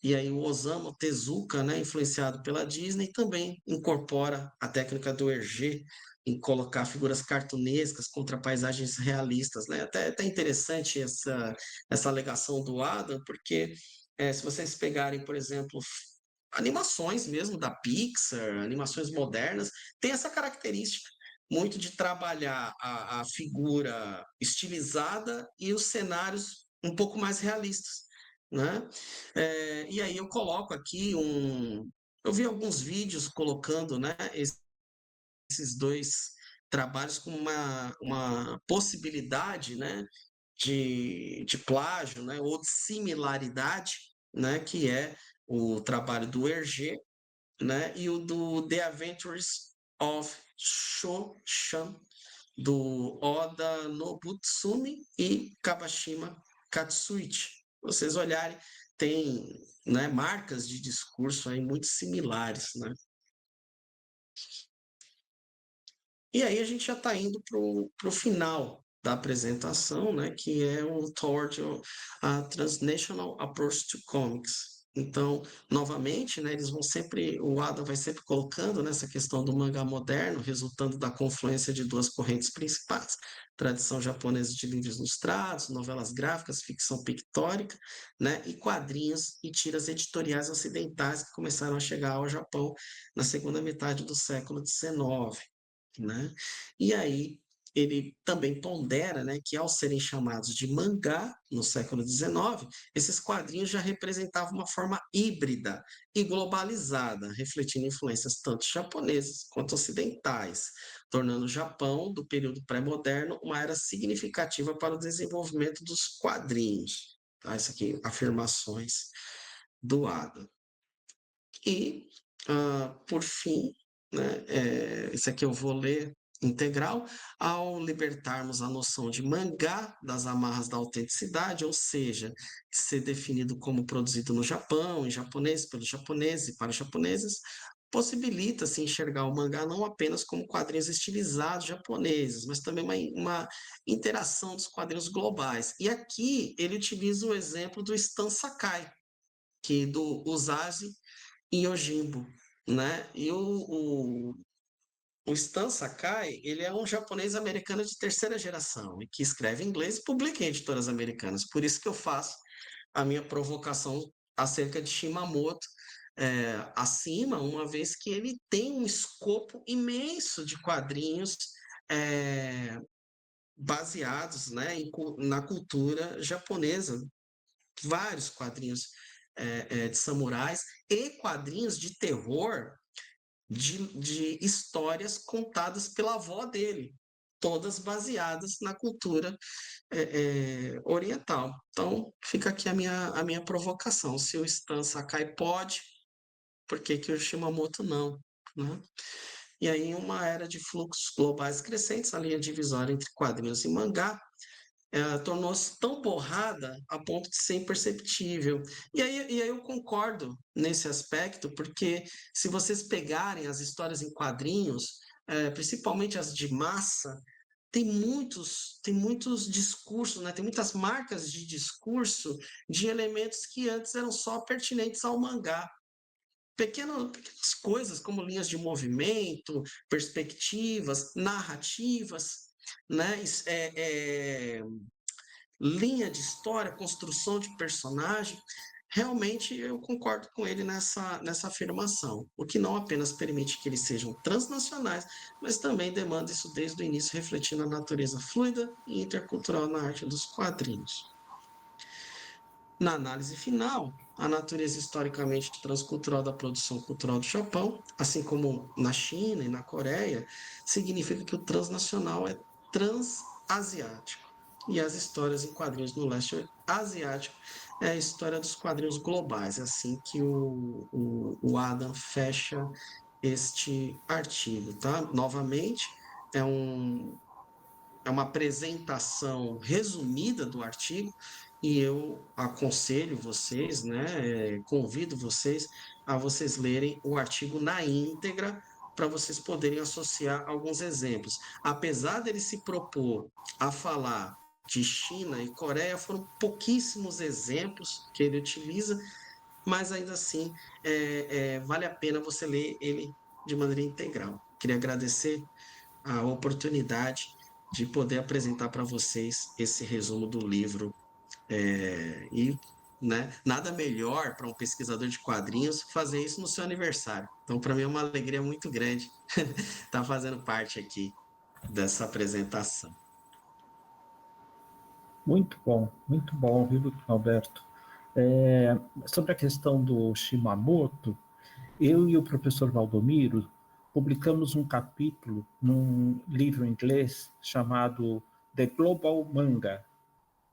e aí o Osamu Tezuka, né, influenciado pela Disney, também incorpora a técnica do Hergé em colocar figuras cartunescas contra paisagens realistas, né? Até interessante essa alegação do Adam, porque se vocês pegarem, por exemplo, animações mesmo da Pixar, animações modernas, tem essa característica muito de trabalhar a figura estilizada e os cenários um pouco mais realistas, né? E aí eu coloco aqui eu vi alguns vídeos colocando, né, esses dois trabalhos com uma possibilidade, né, de plágio, né, ou de similaridade, né, que é o trabalho do Hergé, né, e o do The Adventures of Shoshan, do Oda Nobutsumi e Kabashima Katsuichi. Vocês olharem, tem, né, marcas de discurso aí muito similares, né? E aí a gente já está indo para o final da apresentação, né, que é o Toward a Transnational Approach to Comics. Então, novamente, né, eles vão sempre, o Ada vai sempre colocando nessa questão do mangá moderno, resultando da confluência de duas correntes principais, tradição japonesa de livros ilustrados, novelas gráficas, ficção pictórica, né, e quadrinhos e tiras editoriais ocidentais que começaram a chegar ao Japão na segunda metade do século XIX, né? E aí ele também pondera, né, que ao serem chamados de mangá no século XIX, esses quadrinhos já representavam uma forma híbrida e globalizada, refletindo influências tanto japonesas quanto ocidentais, tornando o Japão, do período pré-moderno, uma era significativa para o desenvolvimento dos quadrinhos. Tá? Isso aqui, afirmações do Ada. E, por fim, né, esse aqui eu vou ler integral, ao libertarmos a noção de mangá das amarras da autenticidade, ou seja, ser definido como produzido no Japão, em japonês, pelos japoneses e para os japoneses, possibilita-se enxergar o mangá não apenas como quadrinhos estilizados japoneses, mas também uma interação dos quadrinhos globais. E aqui ele utiliza o exemplo do Stan Sakai, que do Uzazi e Yojimbo, né? E o Stan Sakai, ele é um japonês americano de terceira geração e que escreve inglês e publica em editoras americanas. Por isso que eu faço a minha provocação acerca de Shimamoto acima, uma vez que ele tem um escopo imenso de quadrinhos é, baseados, né, na cultura japonesa. Vários quadrinhos de samurais e quadrinhos de terror de histórias contadas pela avó dele. todas baseadas na cultura oriental. Então, fica aqui a minha provocação. Se o Stan Sakai pode, por que que o Shimamoto não? Né? E aí, em uma era de fluxos globais crescentes, a linha divisória entre quadrinhos e mangá tornou-se tão borrada a ponto de ser imperceptível. E aí eu concordo nesse aspecto, porque se vocês pegarem as histórias em quadrinhos, principalmente as de massa, tem muitos discursos, né? Tem muitas marcas de discurso de elementos que antes eram só pertinentes ao mangá. Pequenas coisas como linhas de movimento, perspectivas, narrativas, né? Linha de história, construção de personagem, realmente eu concordo com ele nessa afirmação, o que não apenas permite que eles sejam transnacionais, mas também demanda isso desde o início, refletindo a natureza fluida e intercultural na arte dos quadrinhos. Na análise final, a natureza historicamente transcultural da produção cultural do Japão, assim como na China e na Coreia, significa que o transnacional é transasiático. E as histórias em quadrinhos no leste asiático é a história dos quadrinhos globais. É assim que o Adam fecha este artigo, tá? Novamente, é um, é uma apresentação resumida do artigo e eu aconselho vocês, né, convido vocês a vocês lerem o artigo na íntegra para vocês poderem associar alguns exemplos. Apesar dele se propor a falar de China e Coreia, foram pouquíssimos exemplos que ele utiliza, mas ainda assim vale a pena você ler ele de maneira integral. Queria agradecer a oportunidade de poder apresentar para vocês esse resumo do livro. E né, nada melhor para um pesquisador de quadrinhos fazer isso no seu aniversário. Então, para mim é uma alegria muito grande estar fazendo parte aqui dessa apresentação. Muito bom, viu, Alberto? Sobre a questão do Shimamoto, eu e o professor Valdomiro publicamos um capítulo num livro em inglês chamado The Global Manga,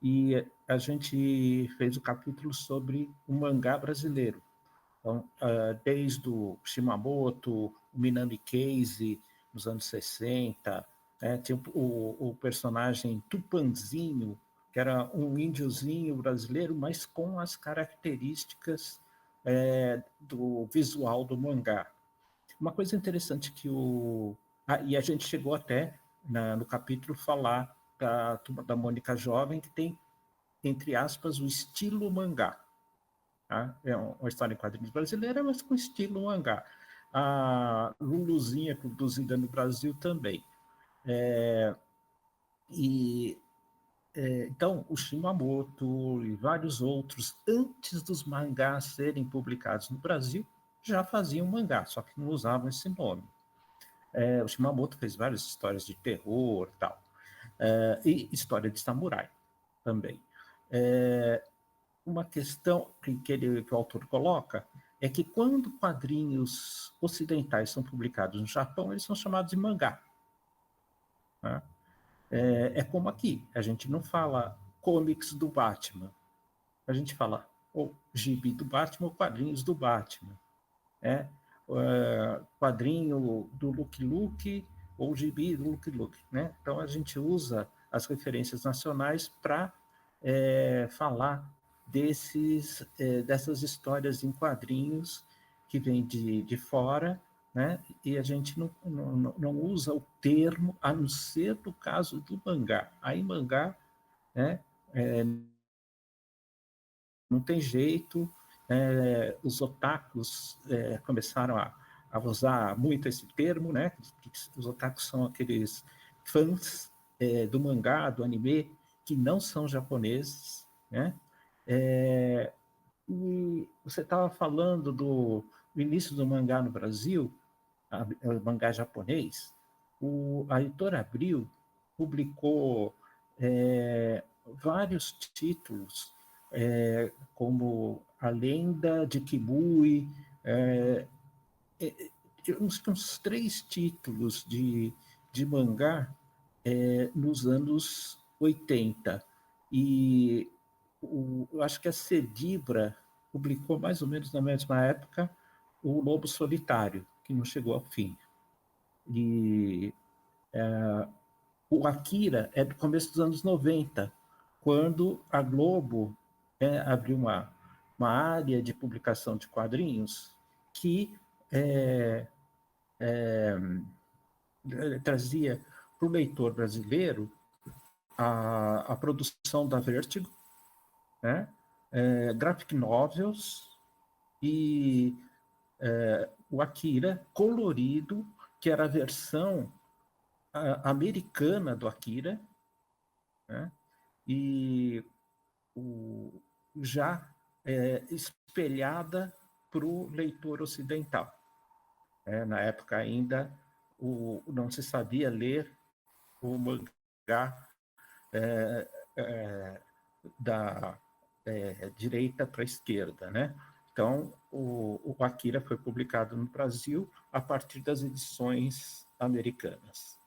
e a gente fez o capítulo sobre o mangá brasileiro. Então, desde o Shimamoto, o Minami Case, nos anos 60, né, tinha o personagem Tupanzinho, que era um índiozinho brasileiro, mas com as características do visual do mangá. Uma coisa interessante que e a gente chegou até, no capítulo, falar da Turma da Mônica Jovem, que tem, entre aspas, o estilo mangá. Tá? É uma história em quadrinhos brasileira, mas com estilo mangá. A Luluzinha, produzida no Brasil também. Então, o Shimamoto e vários outros, antes dos mangás serem publicados no Brasil, já faziam mangá, só que não usavam esse nome. O Shimamoto fez várias histórias de terror e tal. E história de samurai também. Uma questão que o autor coloca é que quando quadrinhos ocidentais são publicados no Japão, eles são chamados de mangá. Né? Como aqui, a gente não fala comics do Batman, a gente fala ou gibi do Batman ou quadrinhos do Batman. Né? Quadrinho do Lucky Luke ou gibi do Lucky Luke. Né? Então a gente usa as referências nacionais para falar dessas histórias em quadrinhos que vêm de fora, né? E a gente não usa o termo, a não ser no caso do mangá. Aí mangá, né, não tem jeito, os otakus começaram a usar muito esse termo, né? Os otakus são aqueles fãs do mangá, do anime, que não são japoneses, né? E você estava falando do início do mangá no Brasil, o mangá japonês. A editora Abril publicou vários títulos, como A Lenda de Kibui, uns 3 títulos de mangá nos anos 80. E eu acho que a Cedibra publicou mais ou menos na mesma época o Lobo Solitário, que não chegou ao fim. E o Akira é do começo dos anos 90, quando a Globo abriu uma área de publicação de quadrinhos que trazia para o leitor brasileiro a produção da Vertigo, né? Graphic novels e o Akira colorido, que era a versão americana do Akira, né? E já espelhada para o leitor ocidental. Na época ainda não se sabia ler o mangá da direita para a esquerda, né? Então, o Akira foi publicado no Brasil a partir das edições americanas.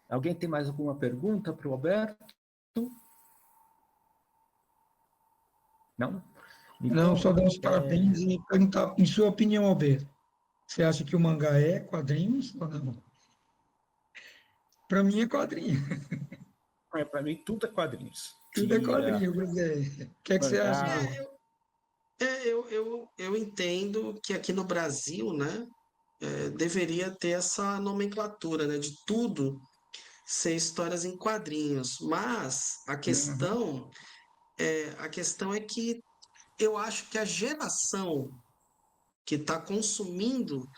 Alguém tem mais alguma pergunta para o Alberto? Não? Então, Não, só dar os parabéns e perguntar, em sua opinião, Alberto, você acha que o mangá é quadrinhos ou não? Para mim é quadrinho. Para mim, tudo é quadrinhos. Tudo é Tira, quadrinho, mas o que é que você acha, mangá. Alberto? Eu entendo que aqui no Brasil, né, deveria ter essa nomenclatura, né, de tudo ser histórias em quadrinhos, mas Uhum. a questão é que eu acho que a geração que está consumindo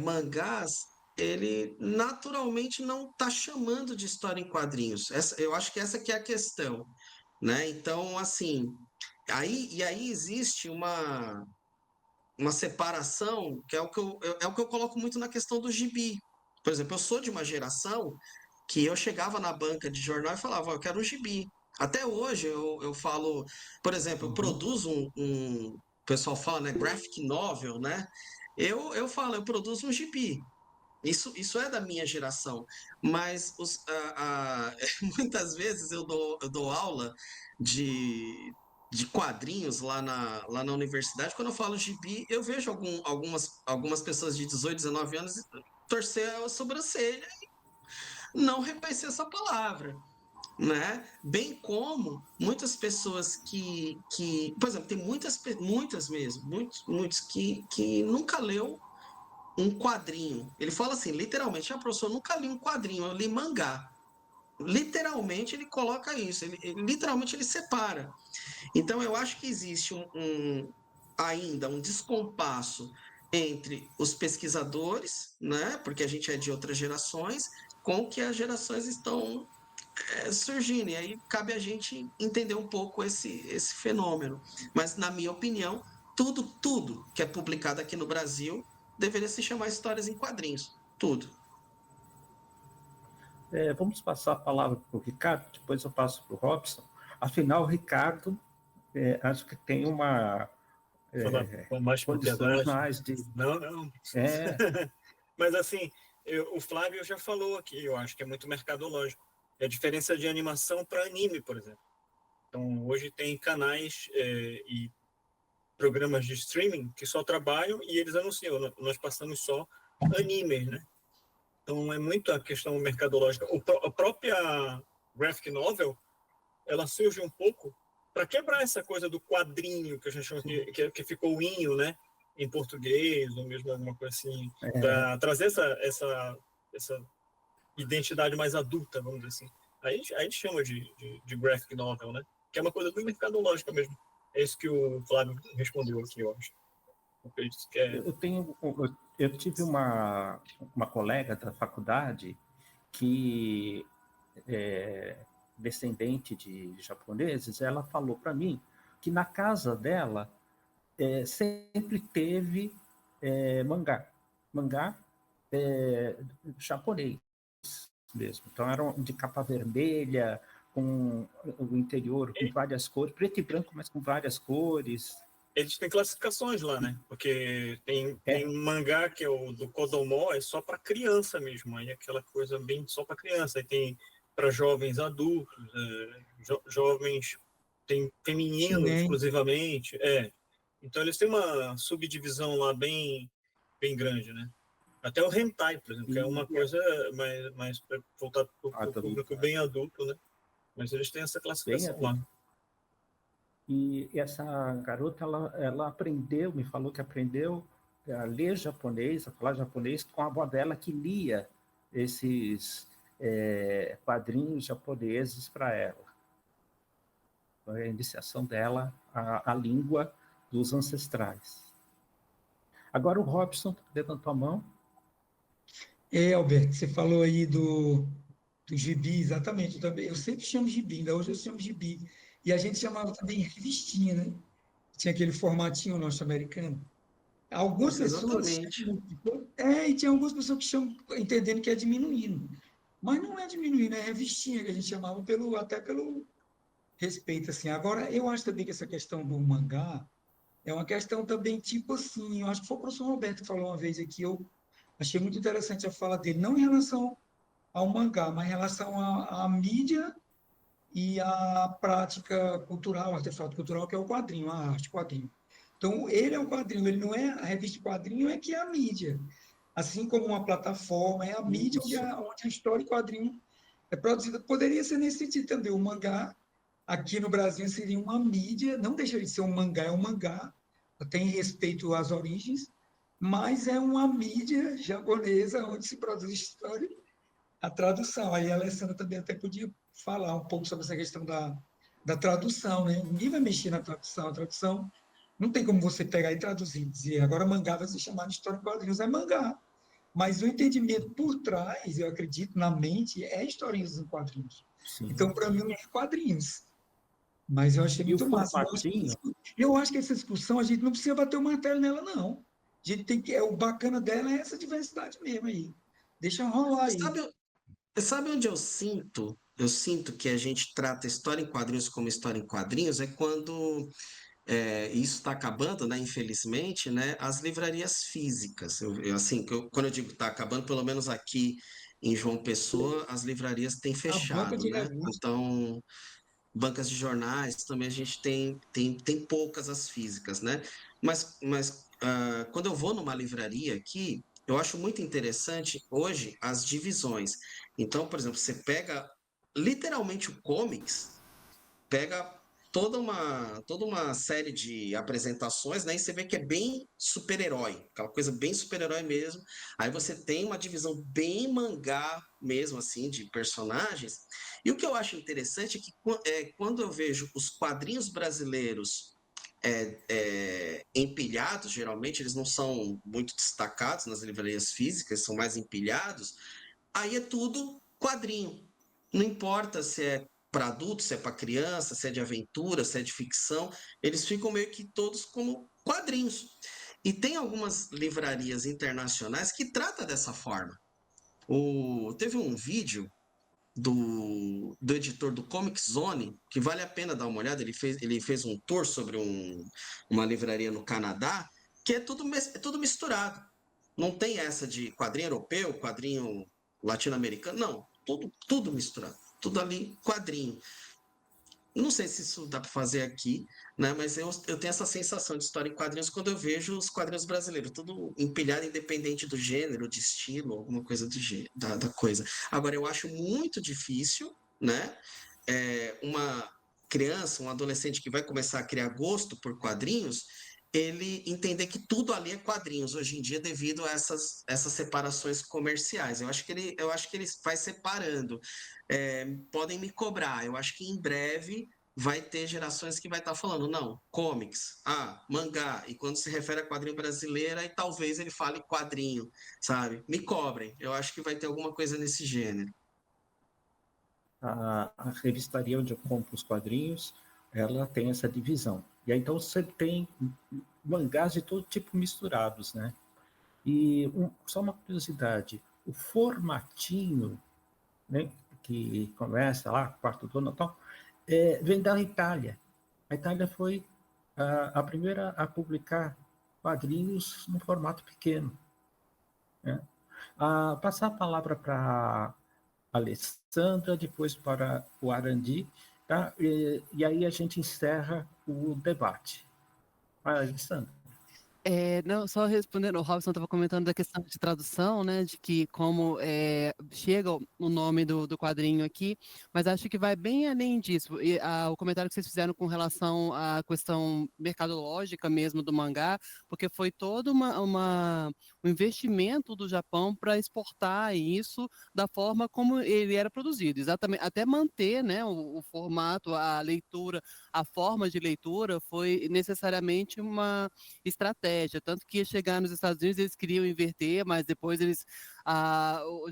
mangás, ele naturalmente não está chamando de história em quadrinhos. Eu acho que essa que é a questão, né? Então, assim, aí existe uma separação que é o que eu coloco muito na questão do gibi. Por exemplo, eu sou de uma geração que eu chegava na banca de jornal e falava, eu quero um gibi. Até hoje eu falo, por exemplo, eu produzo o pessoal fala, né, graphic novel, né? Eu falo, eu produzo um gibi. Isso é da minha geração, mas muitas vezes eu dou aula de quadrinhos lá na universidade. Quando eu falo gibi, eu vejo algumas pessoas de 18, 19 anos torcer a sobrancelha e não reconhecer essa palavra, né? Bem como muitas pessoas por exemplo, tem muitas mesmo, muitos que nunca leu um quadrinho. Ele fala assim, literalmente, professor, eu nunca li um quadrinho, eu li mangá. Literalmente ele coloca isso, literalmente ele separa. Então eu acho que existe ainda um descompasso entre os pesquisadores, né, porque a gente é de outras gerações, com o que as gerações estão surgindo. E aí cabe a gente entender um pouco esse fenômeno. Mas, na minha opinião, tudo que é publicado aqui no Brasil deveria se chamar histórias em quadrinhos. Tudo. Vamos passar a palavra para o Ricardo, depois eu passo para o Robson. Afinal, o Ricardo, acho que tem uma mais condições propriedade. mais de... Não. Mas assim, o Flávio já falou aqui, eu acho que é muito mercadológico. É a diferença de animação para anime, por exemplo. Então, hoje tem canais e programas de streaming que só trabalham e eles anunciam. Nós passamos só animes, né? Então, é muito a questão mercadológica. A própria graphic novel, ela surge um pouco para quebrar essa coisa do quadrinho, que a gente chama que ficou inho, né? Em português, ou mesmo alguma coisa assim, para trazer essa identidade mais adulta, vamos dizer assim. Aí a gente chama de graphic novel, né? Que é uma coisa bem mercadológica mesmo. É isso que o Flávio respondeu aqui, eu acho. Eu tive uma colega da faculdade que descendente de japoneses, ela falou para mim que na casa dela sempre teve mangá japonês mesmo. Então eram de capa vermelha, com o interior com várias cores, preto e branco, mas com várias cores. eles têm classificações lá, né? Porque tem um mangá que é o do Kodomo, é só para criança mesmo, aí aquela coisa bem só para criança. Aí tem para jovens adultos, jovens, tem feminino Shinen. exclusivamente, Então eles têm uma subdivisão lá bem grande, né? Até o hentai, por exemplo, que é uma coisa mais voltada para o público bem adulto, né? Mas eles têm essa classificação lá. E essa garota, ela aprendeu, me falou que aprendeu a ler japonês, a falar japonês, com a avó dela que lia esses quadrinhos japoneses para ela. Foi a iniciação dela à língua dos ancestrais. Agora o Robson levantou a mão. Alberto, você falou aí do gibi, exatamente. Eu sempre chamo gibi, ainda hoje eu chamo gibi. E a gente chamava também revistinha, né? Tinha aquele formatinho norte-americano. Algumas Isso, pessoas exatamente. e tinha algumas pessoas que chamam, entendendo que é diminuindo. Mas não é diminuindo, é revistinha que a gente chamava até pelo respeito, assim. Agora, eu acho também que essa questão do mangá é uma questão também, tipo assim, eu acho que foi o professor Roberto que falou uma vez aqui, eu achei muito interessante a fala dele, não em relação ao mangá, mas em relação à mídia e à prática cultural, artefato cultural, que é o quadrinho, a arte, quadrinho. Então, ele é o quadrinho, ele não é a revista quadrinho, é que é a mídia. Assim como uma plataforma, é a mídia onde a história e quadrinho é produzida. Poderia ser nesse sentido também. O mangá, aqui no Brasil, seria uma mídia, não deixaria de ser um mangá, é um mangá, tem respeito às origens, mas é uma mídia japonesa onde se produz história, a tradução. Aí a Alessandra também até podia falar um pouco sobre essa questão da tradução, né? Ninguém vai mexer na tradução. A tradução não tem como você pegar e traduzir, dizer agora mangá vai ser chamado de história em quadrinhos, é mangá. Mas o entendimento por trás, eu acredito, na mente, é historinhas em quadrinhos. Sim. Então, para mim, é quadrinhos. Mas eu achei muito massa. Eu acho que essa discussão, a gente não precisa bater o martelo nela, não. A gente tem que. O bacana dela é essa diversidade mesmo aí. Deixa rolar aí. Sabe onde eu sinto? Eu sinto que a gente trata história em quadrinhos como história em quadrinhos é quando isso está acabando, né? Infelizmente, né? As livrarias físicas. Assim, quando eu digo está acabando, pelo menos aqui em João Pessoa, as livrarias têm A banca fechado, de né? revista. Então, bancas de jornais também a gente tem poucas as físicas, né? Mas quando eu vou numa livraria aqui, eu acho muito interessante hoje as divisões. Então, por exemplo, você pega literalmente o comics, pega toda uma série de apresentações, né? E você vê que é bem super-herói, aquela coisa bem super-herói mesmo. Aí você tem uma divisão bem mangá mesmo, assim, de personagens. E o que eu acho interessante é que quando eu vejo os quadrinhos brasileiros empilhados, geralmente eles não são muito destacados nas livrarias físicas, são mais empilhados, aí é tudo quadrinho. Não importa se é para adultos, se é para criança, se é de aventura, se é de ficção, eles ficam meio que todos como quadrinhos. E tem algumas livrarias internacionais que tratam dessa forma. Teve um vídeo do editor do Comic Zone, que vale a pena dar uma olhada. Ele fez um tour sobre uma livraria no Canadá, que é tudo misturado. Não tem essa de quadrinho europeu, quadrinho latino-americano, não. Tudo misturado. Tudo ali, quadrinho. Não sei se isso dá para fazer aqui, né? Mas eu tenho essa sensação de história em quadrinhos quando eu vejo os quadrinhos brasileiros, tudo empilhado, independente do gênero, de estilo, alguma coisa da coisa. Agora, eu acho muito difícil, né? Uma criança, um adolescente que vai começar a criar gosto por quadrinhos, ele entender que tudo ali é quadrinhos hoje em dia devido a essas separações comerciais. Eu acho que ele vai separando. Podem me cobrar. Eu acho que em breve vai ter gerações que vai estar falando, não, comics, mangá, e quando se refere a quadrinho brasileiro, aí talvez ele fale quadrinho, sabe? Me cobrem. Eu acho que vai ter alguma coisa nesse gênero. A revistaria onde eu compro os quadrinhos, ela tem essa divisão. E aí, então, você tem mangás de todo tipo misturados, né? E só uma curiosidade, o formatinho, né, que começa lá, quarto do Natal, vem da Itália. A Itália foi A primeira a publicar quadrinhos no formato pequeno, né? Passar a palavra para a Alessandra, depois para o Arandi, tá? E aí a gente encerra o debate. Alessandra. Não, só respondendo, o Robson estava comentando da questão de tradução, né, de que como chega o nome do quadrinho aqui, mas acho que vai bem além disso. O comentário que vocês fizeram com relação à questão mercadológica mesmo do mangá, porque foi todo um investimento do Japão para exportar isso da forma como ele era produzido, exatamente, até manter, né, o formato, a leitura, a forma de leitura foi necessariamente uma estratégia, tanto que ia chegar nos Estados Unidos eles queriam inverter, mas depois o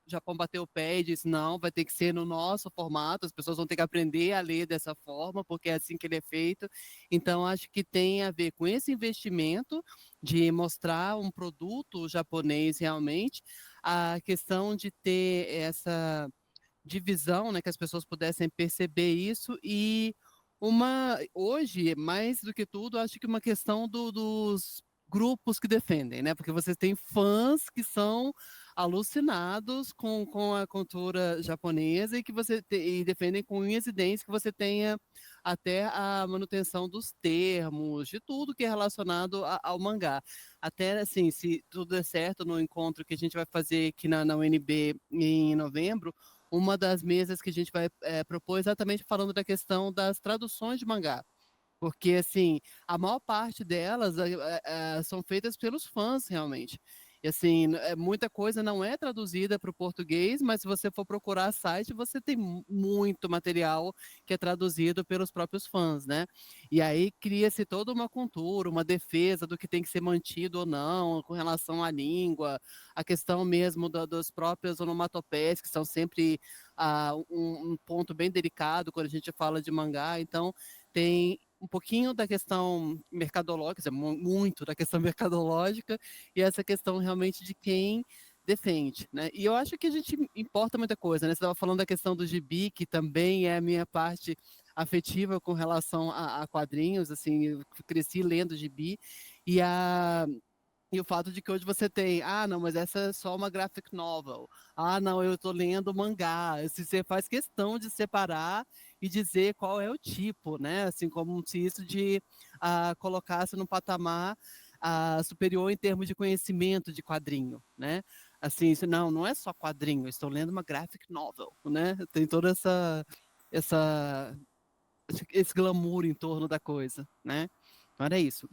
Japão bateu o pé e disse, não, vai ter que ser no nosso formato, as pessoas vão ter que aprender a ler dessa forma, porque é assim que ele é feito. Então, acho que tem a ver com esse investimento de mostrar um produto japonês realmente, a questão de ter essa divisão, né, que as pessoas pudessem perceber isso e hoje, mais do que tudo, acho que uma questão dos grupos que defendem, né? Porque você tem fãs que são alucinados com a cultura japonesa e que e defendem com unhas e dentes que você tenha até a manutenção dos termos, de tudo que é relacionado ao mangá. Até assim, se tudo der certo no encontro que a gente vai fazer aqui na UNB em novembro, uma das mesas que a gente vai propor exatamente falando da questão das traduções de mangá. Porque, assim, a maior parte delas são feitas pelos fãs, realmente. E, assim, muita coisa não é traduzida para o português, mas se você for procurar site, você tem muito material que é traduzido pelos próprios fãs, né? E aí cria-se toda uma cultura, uma defesa do que tem que ser mantido ou não, com relação à língua, a questão mesmo das próprias onomatopeias, que são sempre um ponto bem delicado quando a gente fala de mangá. Então, tem um pouquinho da questão mercadológica, quer dizer, muito da questão mercadológica, e essa questão realmente de quem defende, né? E eu acho que a gente importa muita coisa, né? Você estava falando da questão do gibi, que também é a minha parte afetiva com relação a quadrinhos, assim, eu cresci lendo gibi, e o fato de que hoje você tem, não, mas essa é só uma graphic novel. Não, eu estou lendo mangá. Você faz questão de separar e dizer qual é o tipo, né? Assim, como se isso colocasse no patamar superior em termos de conhecimento de quadrinho, né? Assim, isso não é só quadrinho, eu estou lendo uma graphic novel, né? Tem toda essa, esse glamour em torno da coisa, né? Então era isso.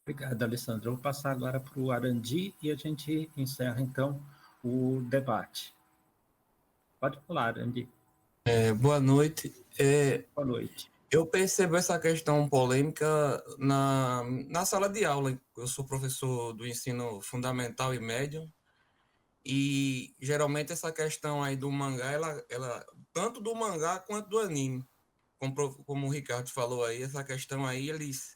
Obrigado, Alessandra. Eu vou passar agora para o Arandi e a gente encerra, então, o debate. Pode falar, Arandi. Boa noite. Boa noite. Eu percebo essa questão polêmica na sala de aula. Eu sou professor do ensino fundamental e médio, e geralmente essa questão aí do mangá, ela tanto do mangá quanto do anime, como o Ricardo falou aí, essa questão aí, eles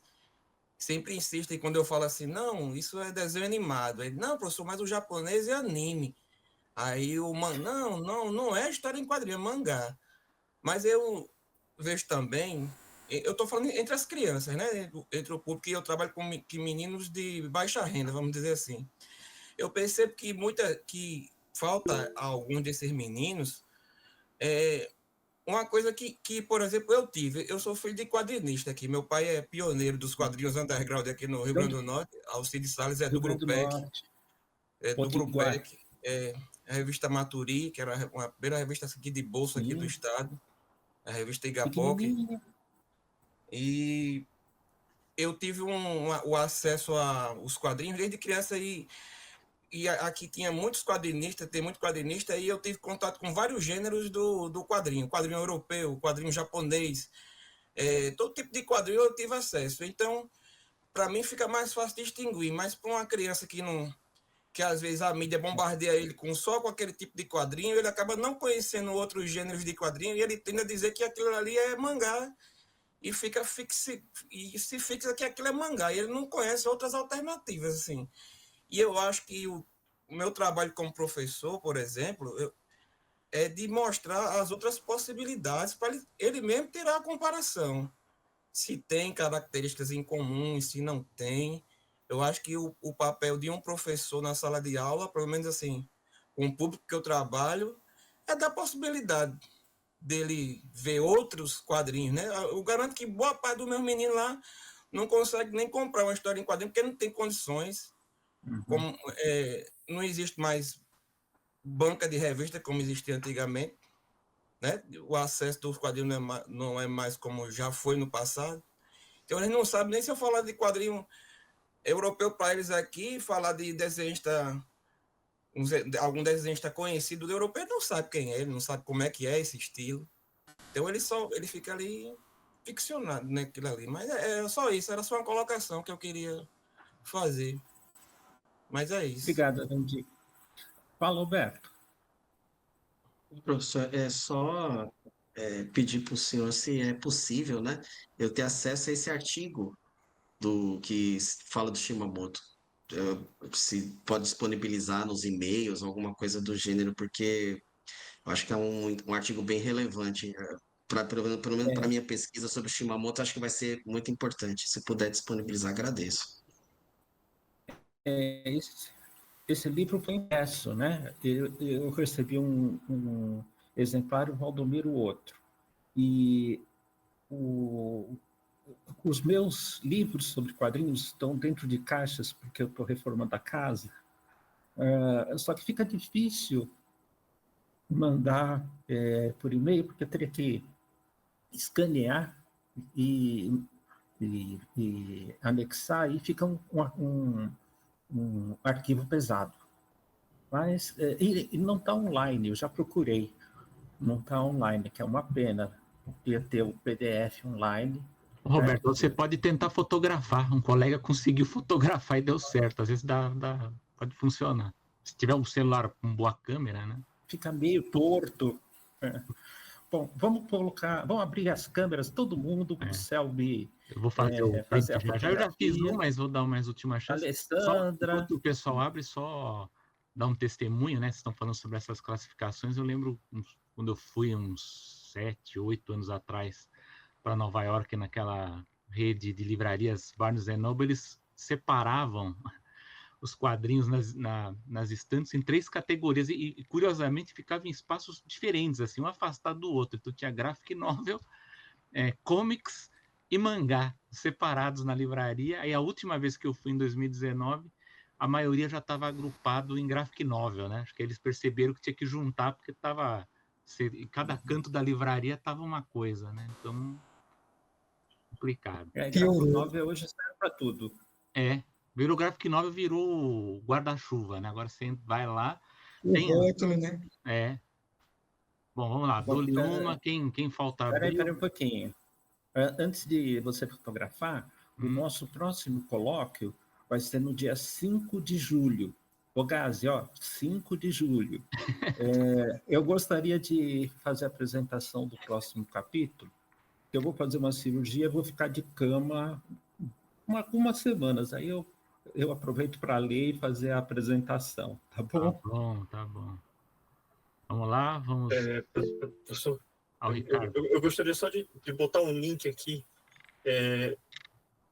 sempre insistem quando eu falo assim, não, isso é desenho animado. Aí, não, professor, mas o japonês é anime. Aí não é história em quadrinho, é mangá. Mas eu vejo também, eu estou falando entre as crianças, né? Entre o público, que eu trabalho com meninos de baixa renda, vamos dizer assim. Eu percebo que falta a alguns desses meninos uma coisa que, por exemplo, eu sou filho de quadrinista aqui, meu pai é pioneiro dos quadrinhos underground aqui no Rio Grande do Norte, Alcides Salles é do Grupec, a revista Maturi, que era uma primeira revista aqui de bolsa aqui do estado, a revista Igapoc, e eu tive o acesso aos quadrinhos desde criança, e aqui tinha muitos quadrinistas, tem muito quadrinista, e eu tive contato com vários gêneros do quadrinho europeu, quadrinho japonês, todo tipo de quadrinho eu tive acesso. Então, para mim fica mais fácil distinguir, mas para uma criança que às vezes a mídia bombardeia ele só com aquele tipo de quadrinho, ele acaba não conhecendo outros gêneros de quadrinho, e ele tende a dizer que aquilo ali é mangá, e se fixa que aquilo é mangá, e ele não conhece outras alternativas, assim. E eu acho que o meu trabalho como professor, por exemplo, é de mostrar as outras possibilidades para ele mesmo tirar a comparação. se tem características em comum, se não tem. Eu acho que o papel de um professor na sala de aula, pelo menos assim, com o público que eu trabalho, é dar possibilidade dele ver outros quadrinhos, né? Eu garanto que boa parte dos meus meninos lá não consegue nem comprar uma história em quadrinho, porque não tem condições. Como, não existe mais banca de revista como existia antigamente, né? O acesso dos quadrinhos não é mais como já foi no passado. Então eles não sabem nem se eu falar de quadrinho europeu para eles aqui, falar de desenhista, algum desenhista conhecido do europeu, ele não sabe quem é, ele não sabe como é que é esse estilo. Então ele fica ali ficcionado naquilo ali. Mas é só isso, era só uma colocação que eu queria fazer. Mas é isso. Obrigado, Andy. Fala, Alberto. Professor, é só pedir para o senhor se é possível, né, eu ter acesso a esse artigo do que fala do Shimamoto. Se pode disponibilizar nos e-mails, alguma coisa do gênero, porque eu acho que é um artigo bem relevante. Pelo menos para a minha pesquisa sobre o Shimamoto, acho que vai ser muito importante. Se puder disponibilizar, agradeço. Esse livro foi impresso, né? Eu recebi um exemplar, o Valdomiro outro. E os meus livros sobre quadrinhos estão dentro de caixas, porque eu estou reformando a casa. Só que fica difícil mandar por e-mail, porque eu teria que escanear e anexar, e fica um arquivo pesado. Mas e não está online, eu já procurei. Não está online, que é uma pena. Ia ter o PDF online. Roberto, você pode tentar fotografar. Um colega conseguiu fotografar e deu certo. Às vezes pode funcionar. Se tiver um celular com boa câmera, né? Fica meio torto. Bom, vamos abrir as câmeras, todo mundo, para o Selby. Eu vou fazer o print já. Eu já fiz um, mas vou dar mais última chance. Alessandra. Enquanto o pessoal abre, só dar um testemunho, né? Vocês estão falando sobre essas classificações. Eu lembro quando eu fui uns 7, 8 anos atrás para Nova York, naquela rede de livrarias Barnes & Noble, eles separavam os quadrinhos nas estantes em 3 categorias e curiosamente ficavam em espaços diferentes, assim, um afastado do outro. Então tinha graphic novel, comics e mangá separados na livraria. Aí a última vez que eu fui, em 2019, a maioria já estava agrupado em graphic novel, né? Acho que eles perceberam que tinha que juntar, porque cada canto da livraria estava uma coisa, né? Então, complicado. Graphic novel hoje serve para tudo. Virou graphic novel, virou guarda-chuva, né? Agora você vai lá... Rótulo, né? Bom, vamos lá. Dou-lhe uma, quem falta abrir... Peraí um pouquinho. Antes de você fotografar, o nosso próximo colóquio vai ser no dia 5 de julho. Ô, Gazi, 5 de julho. Eu gostaria de fazer a apresentação do próximo capítulo. Eu vou fazer uma cirurgia, vou ficar de cama algumas semanas. Aí eu aproveito para ler e fazer a apresentação, tá bom? Tá bom. Vamos lá, vamos... Professor, Ricardo. Eu gostaria só de botar um link aqui.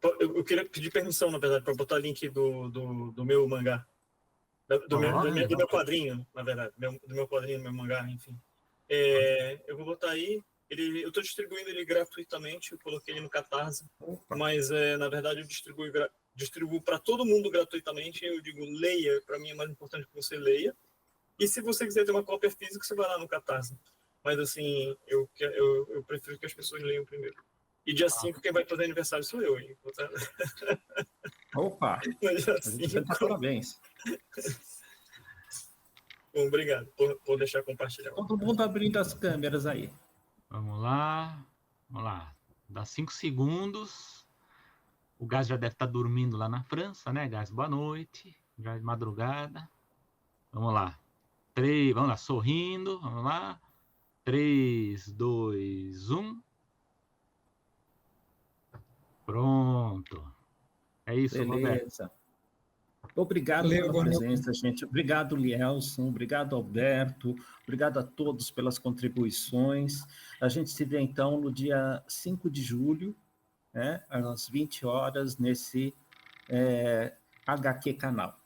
Eu queria pedir permissão, na verdade, para botar link do meu mangá. Do meu quadrinho, na verdade. Do meu quadrinho, do meu mangá, enfim. Eu vou botar aí. Eu estou distribuindo ele gratuitamente, eu coloquei ele no Catarse, mas na verdade eu distribuo para todo mundo gratuitamente. Eu digo, leia, para mim é mais importante que você leia. E se você quiser ter uma cópia física, você vai lá no Catarse. Mas assim, eu prefiro que as pessoas leiam primeiro. E dia 5, quem vai fazer aniversário sou eu, hein? Opa! Dia 5. Parabéns. Bom, obrigado por deixar compartilhar. Todo mundo abrindo as câmeras aí. Vamos lá. Dá 5 segundos. O Gás já deve estar dormindo lá na França, né, Gás? Boa noite. Já é madrugada. Vamos lá. 3, vamos lá, sorrindo. Vamos lá. 3, 2, 1. Pronto. É isso, beleza. Roberto. Obrigado pela presença, gente. Obrigado, Lielson. Obrigado, Alberto. Obrigado a todos pelas contribuições. A gente se vê, então, no dia 5 de julho, né, às 20 horas, nesse HQ Canal.